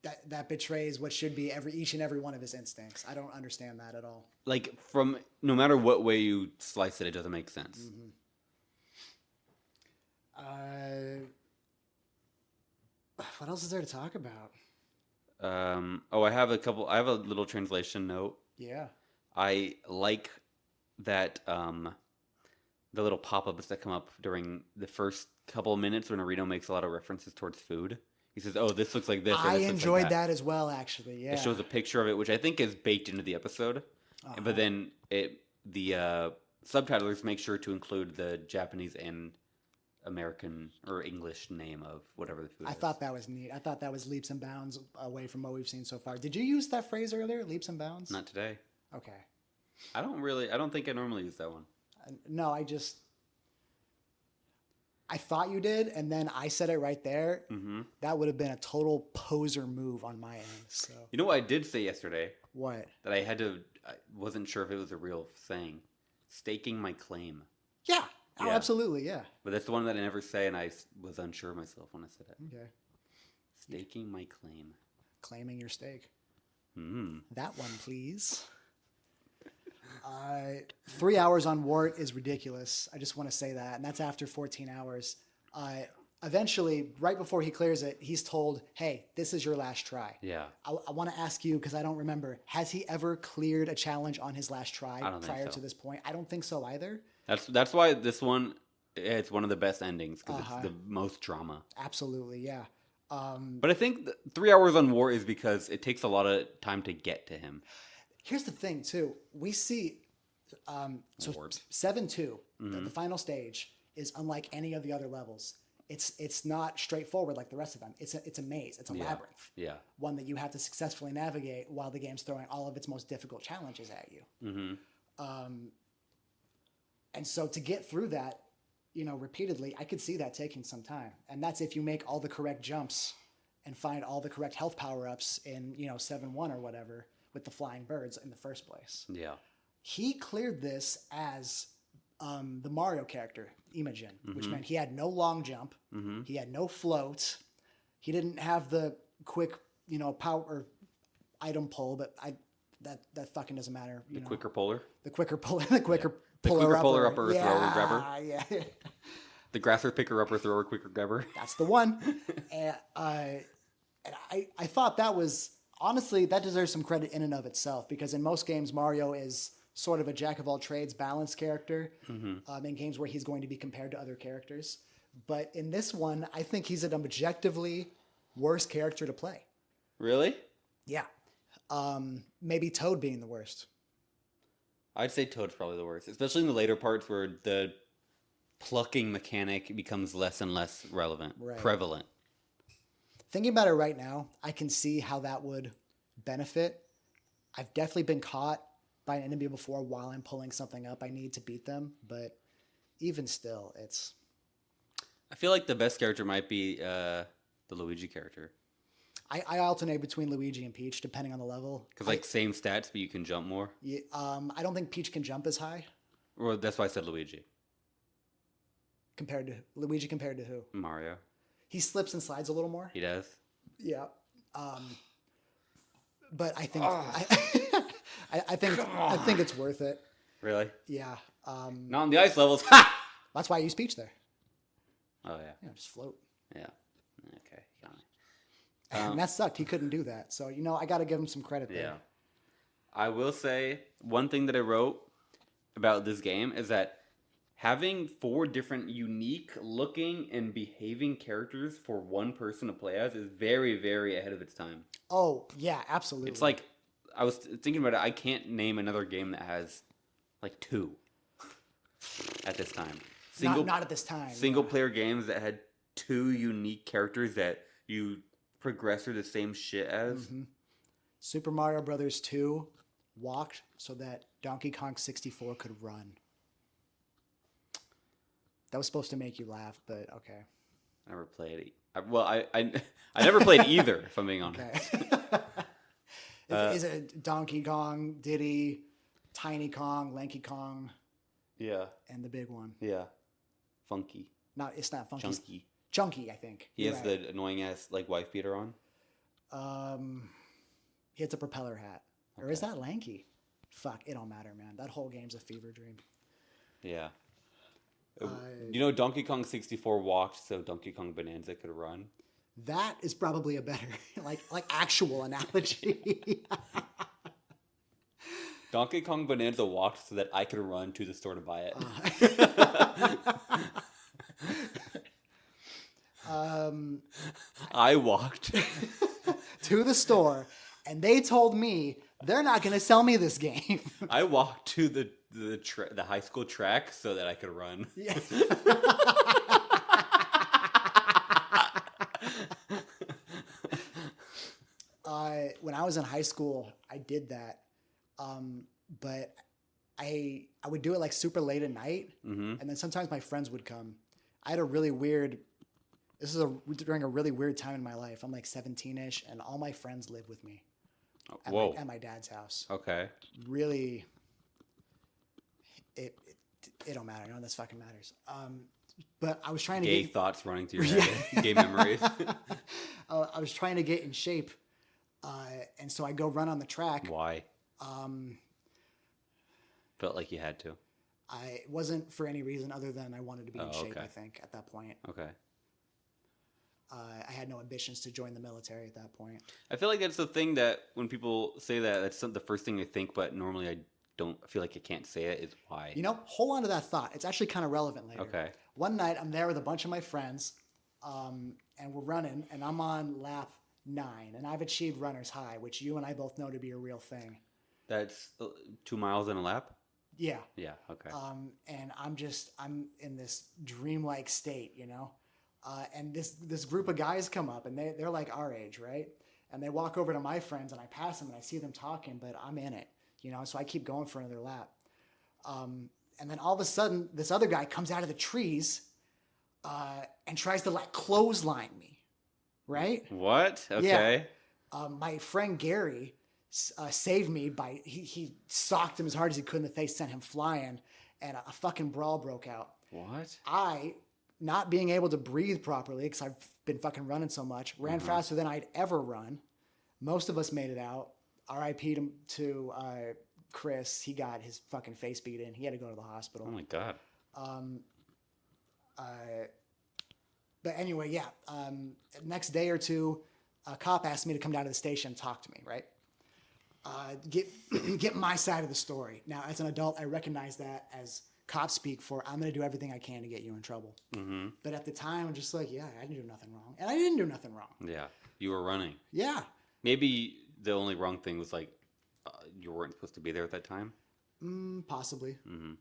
S1: that betrays what should be each and every one of his instincts. I don't understand that at all.
S2: Like, from no matter what way you slice it, it doesn't make sense.
S1: Mm-hmm. What else is there to talk about?
S2: I have a little translation note.
S1: Yeah.
S2: I like that the little pop-ups that come up during the first couple of minutes when Reno makes a lot of references towards food. He says, oh, this looks like this.
S1: I enjoyed that as well, actually. Yeah.
S2: It shows a picture of it, which I think is baked into the episode. But then the subtitlers make sure to include the Japanese and American or English name of whatever the food is.
S1: I thought that was neat. I thought that was leaps and bounds away from what we've seen so far. Did you use that phrase earlier, leaps and bounds?
S2: Not today.
S1: Okay.
S2: I don't think I normally use that one.
S1: No, I thought you did, and then I said it right there.
S2: Mm-hmm.
S1: That would have been a total poser move on my end. So.
S2: You know what I did say yesterday?
S1: What?
S2: That I wasn't sure if it was a real saying. Staking my claim.
S1: Yeah. Oh,
S2: yeah.
S1: Absolutely, yeah.
S2: But that's the one that I never say, and I was unsure of myself when I said it.
S1: Okay.
S2: Staking my claim.
S1: Claiming your stake.
S2: Mm.
S1: That one, please. 3 hours on Wart is ridiculous. I just want to say that. And that's after 14 hours. Eventually, right before he clears it, he's told, hey, this is your last try.
S2: Yeah.
S1: I want to ask you, because I don't remember, has he ever cleared a challenge on his last try prior to this point? I don't think so either.
S2: That's why this one, it's one of the best endings, because it's the most drama.
S1: Absolutely, yeah.
S2: But I think 3 hours on War is because it takes a lot of time to get to him.
S1: Here's the thing, too. We see, 7-2, the final stage, is unlike any of the other levels. It's not straightforward like the rest of them. It's a maze. It's a labyrinth.
S2: Yeah. One
S1: that you have to successfully navigate while the game's throwing all of its most difficult challenges at you.
S2: Mm-hmm.
S1: And so to get through that, repeatedly, I could see that taking some time. And that's if you make all the correct jumps and find all the correct health power-ups in, 7-1 or whatever with the flying birds in the first place.
S2: Yeah.
S1: He cleared this as the Mario character, Imogen, which meant he had no long jump.
S2: Mm-hmm.
S1: He had no float. He didn't have the quick, power or item pull, but that fucking doesn't matter.
S2: The quicker puller.
S1: The quicker puller. The quicker
S2: The
S1: puller
S2: quicker
S1: upper.
S2: puller upper
S1: Yeah,
S2: thrower grabber.
S1: yeah.
S2: The grasser picker upper thrower quicker grabber.
S1: That's the one. And I thought that was, honestly, that deserves some credit in and of itself, because in most games, Mario is sort of a jack of all trades, balanced character in games where he's going to be compared to other characters. But in this one, I think he's an objectively worse character to play.
S2: Really?
S1: Yeah. Maybe Toad being the worst.
S2: I'd say Toad's probably the worst, especially in the later parts where the plucking mechanic becomes less and less prevalent.
S1: Thinking about it right now, I can see how that would benefit. I've definitely been caught by an enemy before while I'm pulling something up I need to beat them, but even still, it's...
S2: I feel like the best character might be the Luigi character.
S1: I alternate between Luigi and Peach depending on the level.
S2: Because same stats, but you can jump more.
S1: Yeah, I don't think Peach can jump as high.
S2: Well, that's why I said Luigi.
S1: Compared to who?
S2: Mario.
S1: He slips and slides a little more.
S2: He does.
S1: Yeah. But I think I think it's worth it.
S2: Really?
S1: Yeah.
S2: Not on the ice levels. Ha!
S1: That's why I use Peach there.
S2: Oh yeah.
S1: Yeah, just float.
S2: Yeah. Okay. Got me.
S1: And that sucked. He couldn't do that. So I got to give him some credit there.
S2: Yeah. I will say one thing that I wrote about this game is that having 4 different unique looking and behaving characters for one person to play as is very, very ahead of its time.
S1: Oh, yeah, absolutely.
S2: It's like, I was thinking about it, I can't name another game that has 2 at this time.
S1: Not at this time.
S2: Single player games that had 2 unique characters that you progress through the same shit as.
S1: Mm-hmm. Super Mario Brothers 2 walked so that Donkey Kong 64 could run. That was supposed to make you laugh, but okay.
S2: I never played it. I never played either, if I'm being honest.
S1: Okay. Is it Donkey Kong, Diddy, Tiny Kong, Lanky Kong?
S2: Yeah.
S1: And the big one.
S2: Yeah. Funky.
S1: It's not Funky.
S2: Chunky.
S1: Chunky, I think.
S2: He has the annoying ass wife beater on.
S1: He has a propeller hat. Okay. Or is that Lanky? Fuck, it don't matter, man. That whole game's a fever dream.
S2: Yeah. Donkey Kong 64 walked so Donkey Kong Bonanza could run?
S1: That is probably a better, actual analogy.
S2: Donkey Kong Bonanza walked so that I could run to the store to buy it. I walked
S1: to the store, and they told me they're not going to sell me this game.
S2: I walked to the high school track so that I could run.
S1: Yeah. When I was in high school, I did that, but I would do it super late at night, and then sometimes my friends would come. I had a really weird. This is during a really weird time in my life. I'm 17-ish, and all my friends live with me. At my dad's house.
S2: Okay.
S1: Really, it don't matter. None of this fucking matters. But I was trying to
S2: get thoughts running through your head. Gay memories.
S1: I was trying to get in shape, and so I go run on the track.
S2: Why? Felt like you had to.
S1: It wasn't for any reason other than I wanted to be in shape. Okay. I think at that point.
S2: Okay.
S1: I had no ambitions to join the military at that point.
S2: I feel like that's the thing that when people say that's the first thing they think, but normally I don't feel like I can't say it, is why.
S1: Hold on to that thought. It's actually kind of relevant later.
S2: Okay.
S1: One night I'm there with a bunch of my friends, and we're running, and I'm on lap 9, and I've achieved runner's high, which you and I both know to be a real thing.
S2: That's 2 miles in a lap?
S1: Yeah.
S2: Yeah, okay.
S1: And I'm in this dreamlike state, and this group of guys come up, and they're our age, right? And they walk over to my friends, and I pass them, and I see them talking, but I'm in it, so I keep going for another lap. And then all of a sudden, this other guy comes out of the trees and tries to clothesline me, right?
S2: What? Okay.
S1: Yeah. My friend Gary saved me by, he socked him as hard as he could in the face, sent him flying, and a fucking brawl broke out.
S2: What?
S1: I, not being able to breathe properly because I've been fucking running so much, ran faster than I'd ever run. Most of us made it out. R.I.P. to Chris. He got his fucking face beat in. He had to go to the hospital.
S2: Oh my god.
S1: But anyway, yeah. Next day or two, a cop asked me to come down to the station and talk to me, right? Get my side of the story. Now, as an adult, I recognize that as cop speak for I'm going to do everything I can to get you in trouble. Mm-hmm. But at the time, I'm just like, yeah, I didn't do nothing wrong. And I didn't do nothing wrong.
S2: Yeah. You were running.
S1: Yeah.
S2: Maybe the only wrong thing was like you weren't supposed to be there at that time?
S1: Possibly.
S2: Mm-hmm.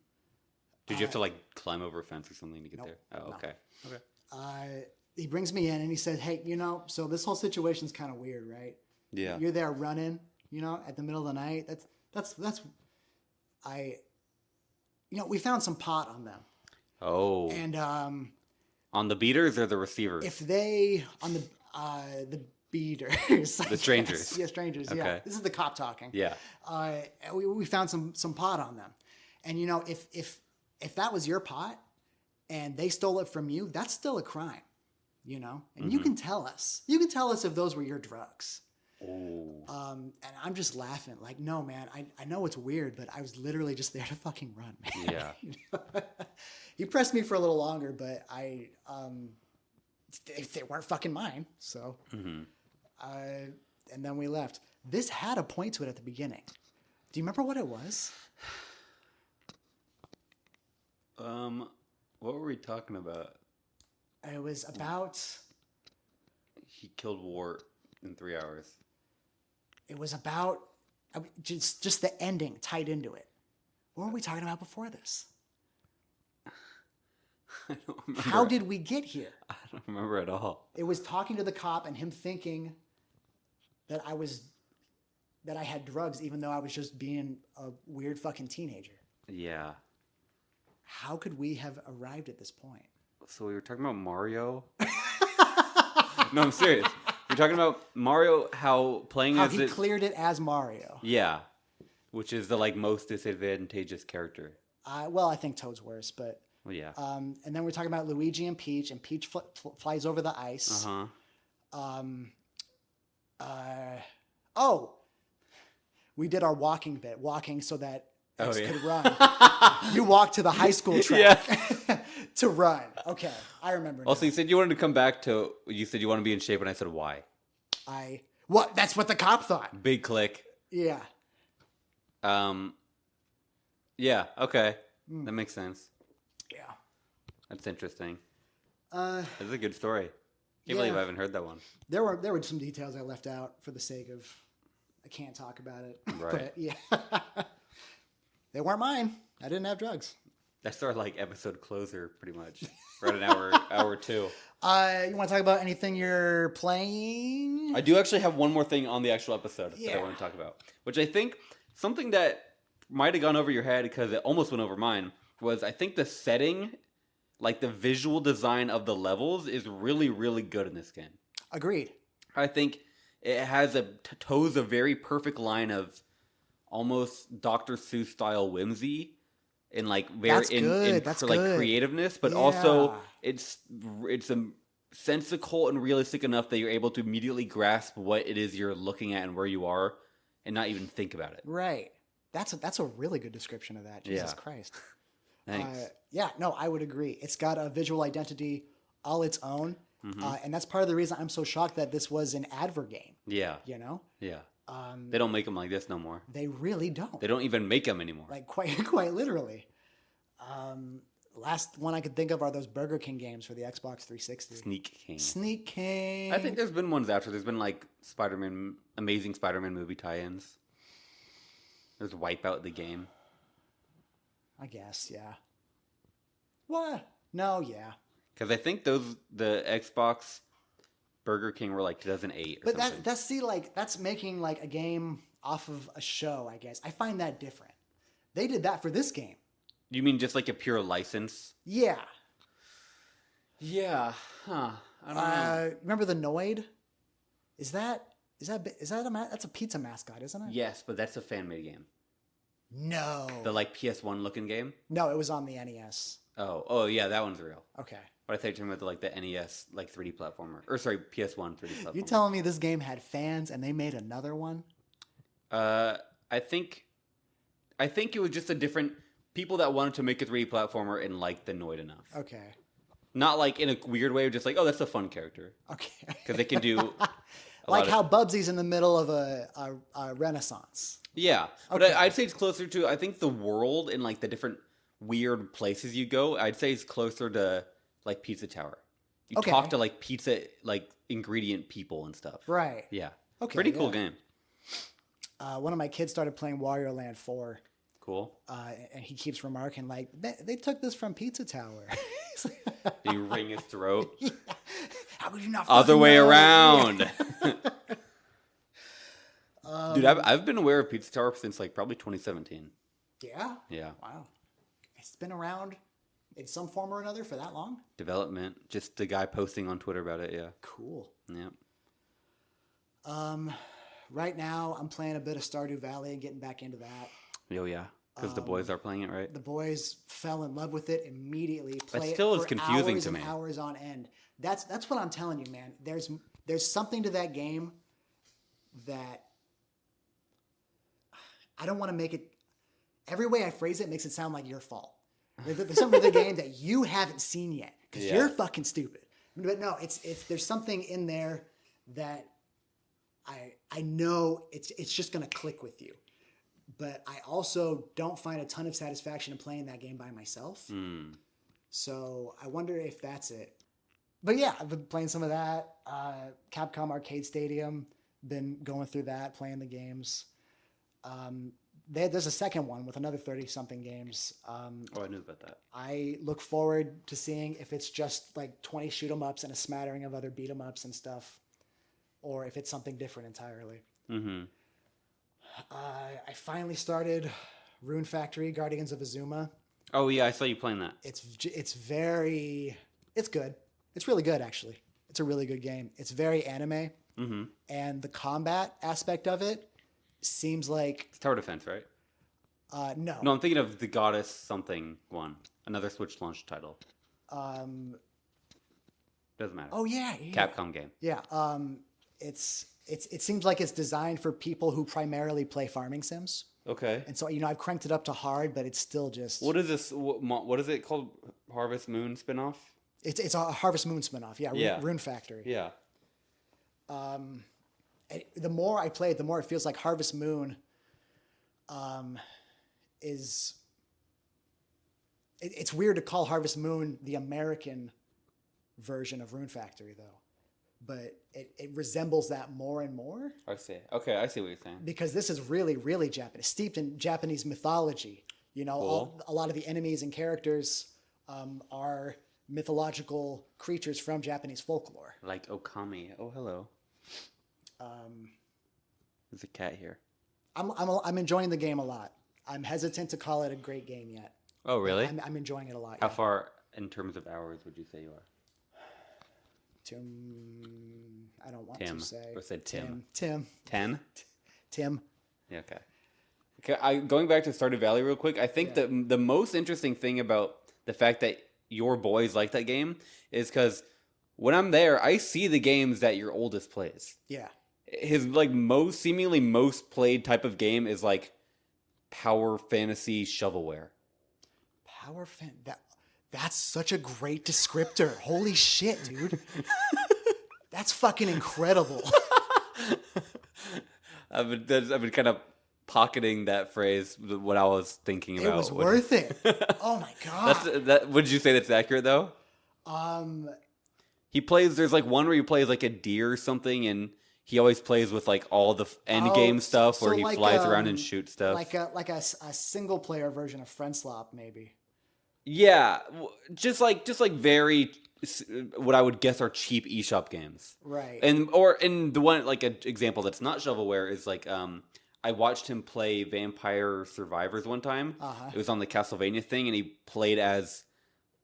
S2: Did you have to like climb over a fence or something to get
S1: nope,
S2: there? Oh,
S1: no.
S2: okay. Okay.
S1: He brings me in and he said, hey, so this whole situation's kind of weird, right?
S2: Yeah.
S1: You're there running, at the middle of the night. We found some pot on them.
S2: Oh.
S1: And
S2: on the beaters or the receivers?
S1: If they on the beaters,
S2: the strangers.
S1: Yeah, strangers. Okay. Yeah, this is the cop talking.
S2: Yeah.
S1: We found some pot on them, and if that was your pot, and they stole it from you, that's still a crime, and mm-hmm. You can tell us. You can tell us if those were your drugs.
S2: Oh.
S1: And I'm just laughing, like, no, man, I know it's weird, but I was literally just there to fucking run, man.
S2: Yeah.
S1: He pressed me for a little longer, but they weren't fucking mine. So,
S2: mm-hmm.
S1: And then we left. This had a point to it at the beginning. Do you remember what it was?
S2: What were we talking about?
S1: It was about...
S2: He killed Wart in 3 hours.
S1: It was about just the ending tied into it. What were we talking about before this?
S2: I don't remember.
S1: How did we get here?
S2: I don't remember at all.
S1: It was talking to the cop and him thinking that I had drugs, even though I was just being a weird fucking teenager.
S2: Yeah.
S1: How could we have arrived at this point?
S2: So we were talking about Mario? No, I'm serious. We're talking about Mario, how
S1: he cleared it as Mario.
S2: Yeah. Which is the most disadvantageous character.
S1: Well, I think Toad's worse, but...
S2: Well, yeah.
S1: And then we're talking about Luigi and Peach flies over the ice. We did our walking so that X could run. You walked to the high school track to run. Okay, I remember.
S2: Also, you said you wanted to come back to. You said you want to be in shape, and I said why.
S1: That's what the cop thought.
S2: Big click.
S1: Yeah.
S2: Yeah. Okay. That makes sense.
S1: Yeah.
S2: That's interesting. That's a good story. Can't believe I haven't heard that one.
S1: There were some details I left out for the sake of I can't talk about it.
S2: Right.
S1: But yeah. They weren't mine. I didn't have drugs.
S2: That's our episode closer, pretty much. We're at an hour 2.
S1: You want to talk about anything you're playing?
S2: I do actually have one more thing on the actual episode that I want to talk about, which I think something that might have gone over your head because it almost went over mine was I think the setting, the visual design of the levels is really, really good in this game.
S1: Agreed.
S2: I think it has toes a very perfect line of almost Dr. Seuss style whimsy and
S1: That's good.
S2: creativeness, but also it's sensical and realistic enough that you're able to immediately grasp what it is you're looking at and where you are and not even think about it.
S1: Right. That's a really good description of that. Jesus Christ.
S2: Thanks.
S1: I would agree. It's got a visual identity all its own. Mm-hmm. And that's part of the reason I'm so shocked that this was an advert game.
S2: Yeah.
S1: Yeah.
S2: They don't make them like this no more.
S1: They really don't.
S2: They don't even make them anymore.
S1: Quite literally. Last one I could think of are those Burger King games for the Xbox 360. Sneak King.
S2: I think there's been ones after. There's been Spider-Man, Amazing Spider-Man movie tie-ins. There's Wipeout the game.
S1: I guess, yeah. What? No, yeah.
S2: Because I think the Xbox Burger King were 2008 or something.
S1: But that's making a game off of a show, I guess. I find that different. They did that for this game.
S2: You mean just a pure license?
S1: Yeah.
S2: Yeah. Huh. I don't know.
S1: Remember the Noid? That's a pizza mascot, isn't it?
S2: Yes, but that's a fan-made game.
S1: No.
S2: The PS1 looking game?
S1: No, it was on the NES.
S2: Oh, yeah, that one's real.
S1: Okay.
S2: But I thought you were talking about the NES 3D platformer, or sorry, PS1 3D platformer.
S1: You telling me this game had fans and they made another one?
S2: I think it was just a different people that wanted to make a 3D platformer and liked the Noid enough.
S1: Okay.
S2: Not like in a weird way, just like, oh, that's a fun character.
S1: Okay.
S2: Because they can do
S1: like how Bubsy's in the middle of a renaissance.
S2: Yeah, but
S1: Okay.
S2: I'd say it's closer to. I think the world and the different weird places you go. I'd say it's closer to Pizza Tower. You talk to pizza ingredient people and stuff.
S1: Right.
S2: Yeah.
S1: Okay.
S2: Pretty cool game.
S1: One of my kids started playing Wario Land 4.
S2: Cool.
S1: And he keeps remarking they took this from Pizza Tower.
S2: You wring his throat.
S1: Yeah. How could you not?
S2: Other way
S1: know?
S2: around.
S1: Yeah.
S2: Dude, I've been aware of Pizza Tower since probably 2017.
S1: Yeah.
S2: Yeah.
S1: Wow. It's been around in some form or another for that long.
S2: Development. Just the guy posting on Twitter about it. Yeah.
S1: Cool.
S2: Yeah.
S1: Right now I'm playing a bit of Stardew Valley and getting back into that.
S2: Oh yeah. Because the boys are playing it, right?
S1: The boys fell in love with it immediately.
S2: That still is confusing
S1: hours
S2: to me.
S1: and hours on end. That's what I'm telling you, man. There's something to that game that I don't want to make it. Every way I phrase it makes it sound like your fault. There's something to the game that you haven't seen yet because you're fucking stupid. But no, it's there's something in there that I know it's just gonna click with you. But I also don't find a ton of satisfaction in playing that game by myself. So I wonder if that's it. But yeah, I've been playing some of that. Capcom Arcade Stadium, been going through that, playing the games. There's a second one with another 30-something games.
S2: I knew about that.
S1: I look forward to seeing if it's just 20 shoot-'em-ups and a smattering of other beat-'em-ups and stuff, or if it's something different entirely.
S2: Mm-hmm.
S1: I finally started Rune Factory, Guardians of Azuma.
S2: Oh yeah, I saw you playing that.
S1: It's good. It's really good, actually. It's a really good game. It's very anime, and the combat aspect of it seems like
S2: it's tower defense, right?
S1: No,
S2: I'm thinking of the Goddess something one, another Switch launch title. Doesn't matter.
S1: Oh yeah.
S2: Capcom game.
S1: Yeah. It seems like it's designed for people who primarily play farming sims.
S2: Okay.
S1: And so I've cranked it up to hard, but it's still just.
S2: What is this? What is it called? Harvest Moon spinoff?
S1: It's a Harvest Moon spinoff. Yeah. Rune Factory.
S2: Yeah.
S1: The more I play it, the more it feels like Harvest Moon is. It's weird to call Harvest Moon the American version of Rune Factory, though. But it resembles that more and more.
S2: I see. Okay, I see what you're saying.
S1: Because this is really, really Japanese, steeped in Japanese mythology.
S2: Cool.
S1: A lot of the enemies and characters are mythological creatures from Japanese folklore.
S2: Like Okami. Oh, hello. There's a cat here.
S1: I'm enjoying the game a lot. I'm hesitant to call it a great game yet.
S2: Oh, really?
S1: I'm enjoying it a lot.
S2: How far in terms of hours would you say you are?
S1: I don't want
S2: Tim.
S1: to say.
S2: Or said Tim.
S1: 10.
S2: Tim? Yeah, okay. Going back to Stardew Valley real quick, I think the most interesting thing about the fact that your boys like that game is because when I'm there, I see the games that your oldest plays.
S1: Yeah.
S2: His seemingly most played type of game is power fantasy shovelware.
S1: That's such a great descriptor. Holy shit, dude. That's fucking incredible.
S2: I've been kind of pocketing that phrase when I was thinking about
S1: it. Was worth it. Oh my god.
S2: Would you say that's accurate though? He plays. There's one where he plays a deer or something, and he always plays with all the end game stuff where he flies around and shoots stuff.
S1: Like a single player version of Friendslop, maybe.
S2: Yeah, just very what I would guess are cheap eShop games,
S1: right?
S2: And the one an example that's not shovelware is I watched him play Vampire Survivors one time. It was on the Castlevania thing, and he played as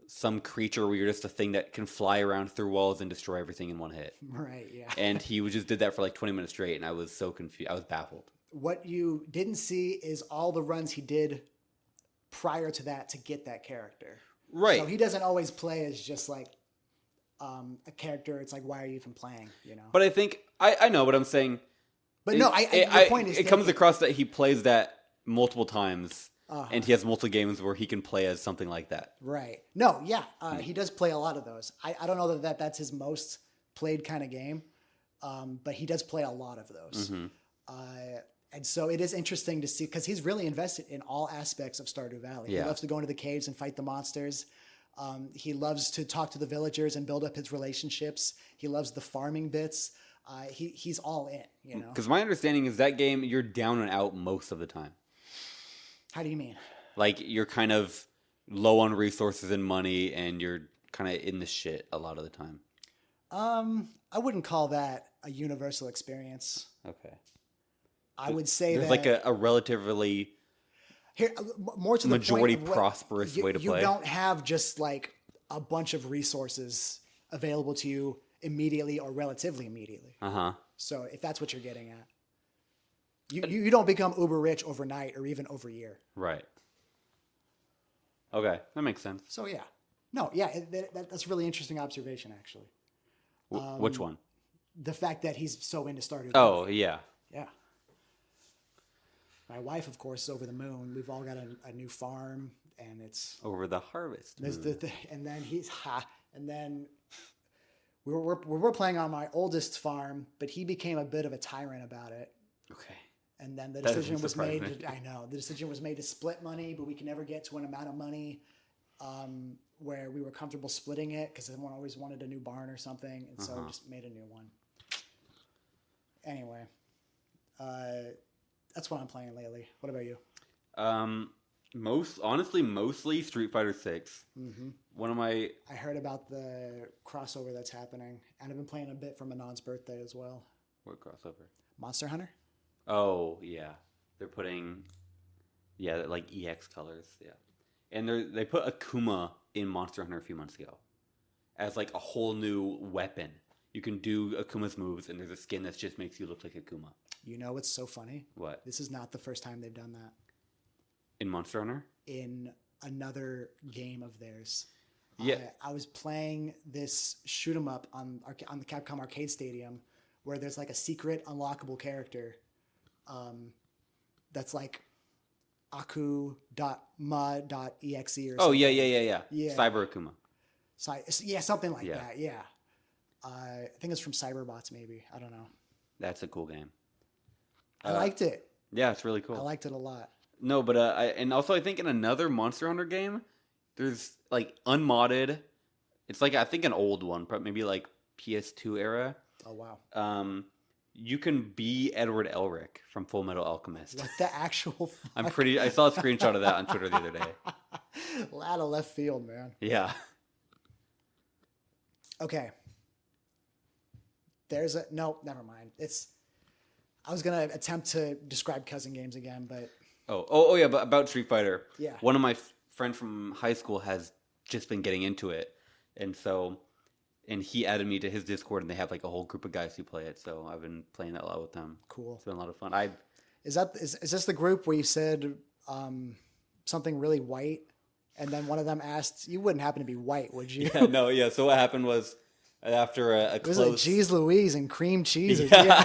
S2: some creature where you're just a thing that can fly around through walls and destroy everything in one hit.
S1: Right. Yeah.
S2: And he just did that for 20 minutes straight, and I was so confused. I was baffled.
S1: What you didn't see is all the runs he did prior to that to get that character.
S2: Right.
S1: So he doesn't always play as just like a character. It's like, why are you even playing? You know.
S2: But I think I know what I'm saying.
S1: But no, your point is
S2: it comes
S1: taken.
S2: across that he plays that multiple times,
S1: Uh-huh.
S2: and he has multiple games where he can play as something like that.
S1: Right. No, yeah. He does play a lot of those. I don't know that that's his most played kind of game, but he does play a lot of those. And so it is interesting to see because he's really invested in all aspects of Stardew Valley.
S2: Yeah.
S1: He loves to go into the caves and fight the monsters. He loves to talk to the villagers and build up his relationships. He loves the farming bits. He's all in, you know.
S2: Because my understanding is that game, you're down and out most of the time.
S1: How do you mean?
S2: Like, you're kind of low on resources and money, and you're kind of in the shit a lot of the time.
S1: I wouldn't call that a universal experience.
S2: Okay.
S1: I would say
S2: There's
S1: that
S2: like a relatively
S1: here more to the
S2: majority
S1: point of what-
S2: prosperous way to play.
S1: You don't have just like a bunch of resources available to you immediately or relatively immediately.
S2: Uh-huh.
S1: So if that's what you're getting at, you don't become uber rich overnight or even over a year.
S2: Right. Okay, that makes sense.
S1: So yeah, no, yeah, that's a really interesting observation actually.
S2: Which one?
S1: The fact that he's so into Stardew Valley.
S2: Oh, yeah.
S1: Yeah. My wife, of course, is over the moon. We've all got a new farm, and it's
S2: Over the harvest.
S1: there's and then and then we're playing on my oldest farm, but he became a bit of a tyrant about it.
S2: Okay.
S1: And then the
S2: That
S1: decision
S2: doesn't
S1: was
S2: surprise
S1: made.
S2: me.
S1: I know the decision was made to split money, but we can never get to an amount of money where we were comfortable splitting it because everyone always wanted a new barn or something, and so we just made a new one. Anyway, that's what I'm playing lately. What about you?
S2: Mostly Street Fighter 6.
S1: Mm-hmm.
S2: One of my
S1: I heard about the crossover that's happening, and I've been playing a bit for Manon's birthday as well.
S2: what crossover?
S1: Monster Hunter?
S2: Oh, yeah. They're putting like EX colors, yeah. And they put Akuma in Monster Hunter a few months ago as like a whole new weapon. You can do Akuma's moves, and there's a skin that just makes you look like Akuma.
S1: You know what's so funny?
S2: What?
S1: This is not the first time they've done that.
S2: In Monster Hunter?
S1: In another game of theirs.
S2: Yeah.
S1: I was playing this shoot 'em up on the Capcom Arcade Stadium where there's like a secret unlockable character that's like aku.ma.exe or something.
S2: Oh, yeah.
S1: Yeah.
S2: Cyber Akuma.
S1: Yeah, something like
S2: Yeah.
S1: that. Yeah. I think it's from Cyberbots maybe. I don't know.
S2: That's a cool game.
S1: I liked it.
S2: Yeah, it's really cool.
S1: I liked it a lot.
S2: No, but and also I think in another Monster Hunter game, there's like unmodded. It's like I think an old one, probably maybe like PS2 era.
S1: Oh wow.
S2: You can be Edward Elric from Full Metal Alchemist.
S1: What the actual fuck?
S2: I saw a screenshot of that on Twitter the other day.
S1: Out of left field, man.
S2: Yeah.
S1: Okay. No, never mind. I was gonna attempt to describe cousin games again, but
S2: Oh yeah, but about Street Fighter.
S1: Yeah.
S2: One of my friends from high school has just been getting into it, and he added me to his Discord, and they have like a whole group of guys who play it. So I've been playing that a lot with them.
S1: cool.
S2: It's been a lot of fun.
S1: Is this the group where you said something really white, and then one of them asked, "You wouldn't happen to be white, would you?"
S2: Yeah, no, yeah. So what happened was after a
S1: Was
S2: close,
S1: it Jeez Louise and cream cheese?
S2: yeah.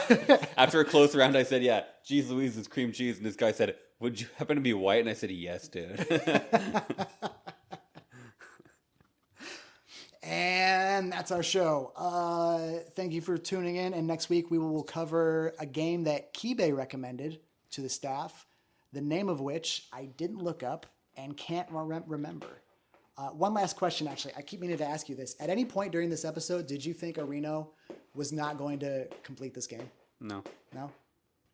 S2: After a close round, I said, "Yeah, geez Louise is cream cheese," and this guy said, "Would you happen to be white?" And I said, "Yes, dude."
S1: And that's our show. Thank you for tuning in. And next week we will cover a game that Kibe recommended to the staff, the name of which I didn't look up and can't remember. One last question, actually. I keep meaning to ask you this. At any point during this episode, did you think Areno was not going to complete this game?
S2: No,
S1: No?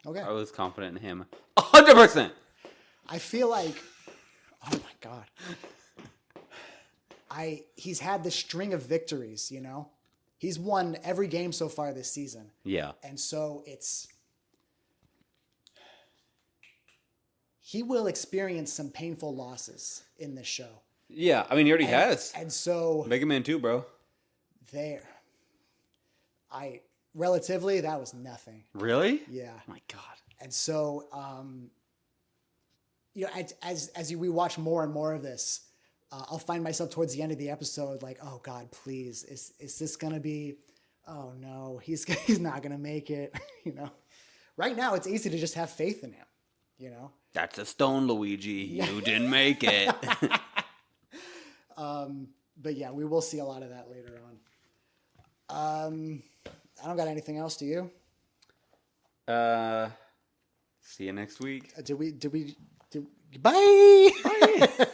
S1: Okay.
S2: I was confident in him, 100%.
S1: I feel like, oh my God. He's had this string of victories, you know? He's won every game so far this season.
S2: Yeah,
S1: And so he will experience some painful losses in this show.
S2: yeah. I mean, he already has
S1: And so
S2: Mega Man 2, bro.
S1: relatively, that was nothing.
S2: Really?
S1: Yeah.
S2: Oh my God.
S1: And so, we watch more and more of this, I'll find myself towards the end of the episode like, oh God, please, is this gonna be? Oh no, he's not gonna make it. You know, right now it's easy to just have faith in him. You know,
S2: That's a stone, Luigi. You didn't make it.
S1: but yeah, we will see a lot of that later on. I don't got anything else. Do you?
S2: See you next week.
S1: Bye.
S2: Bye.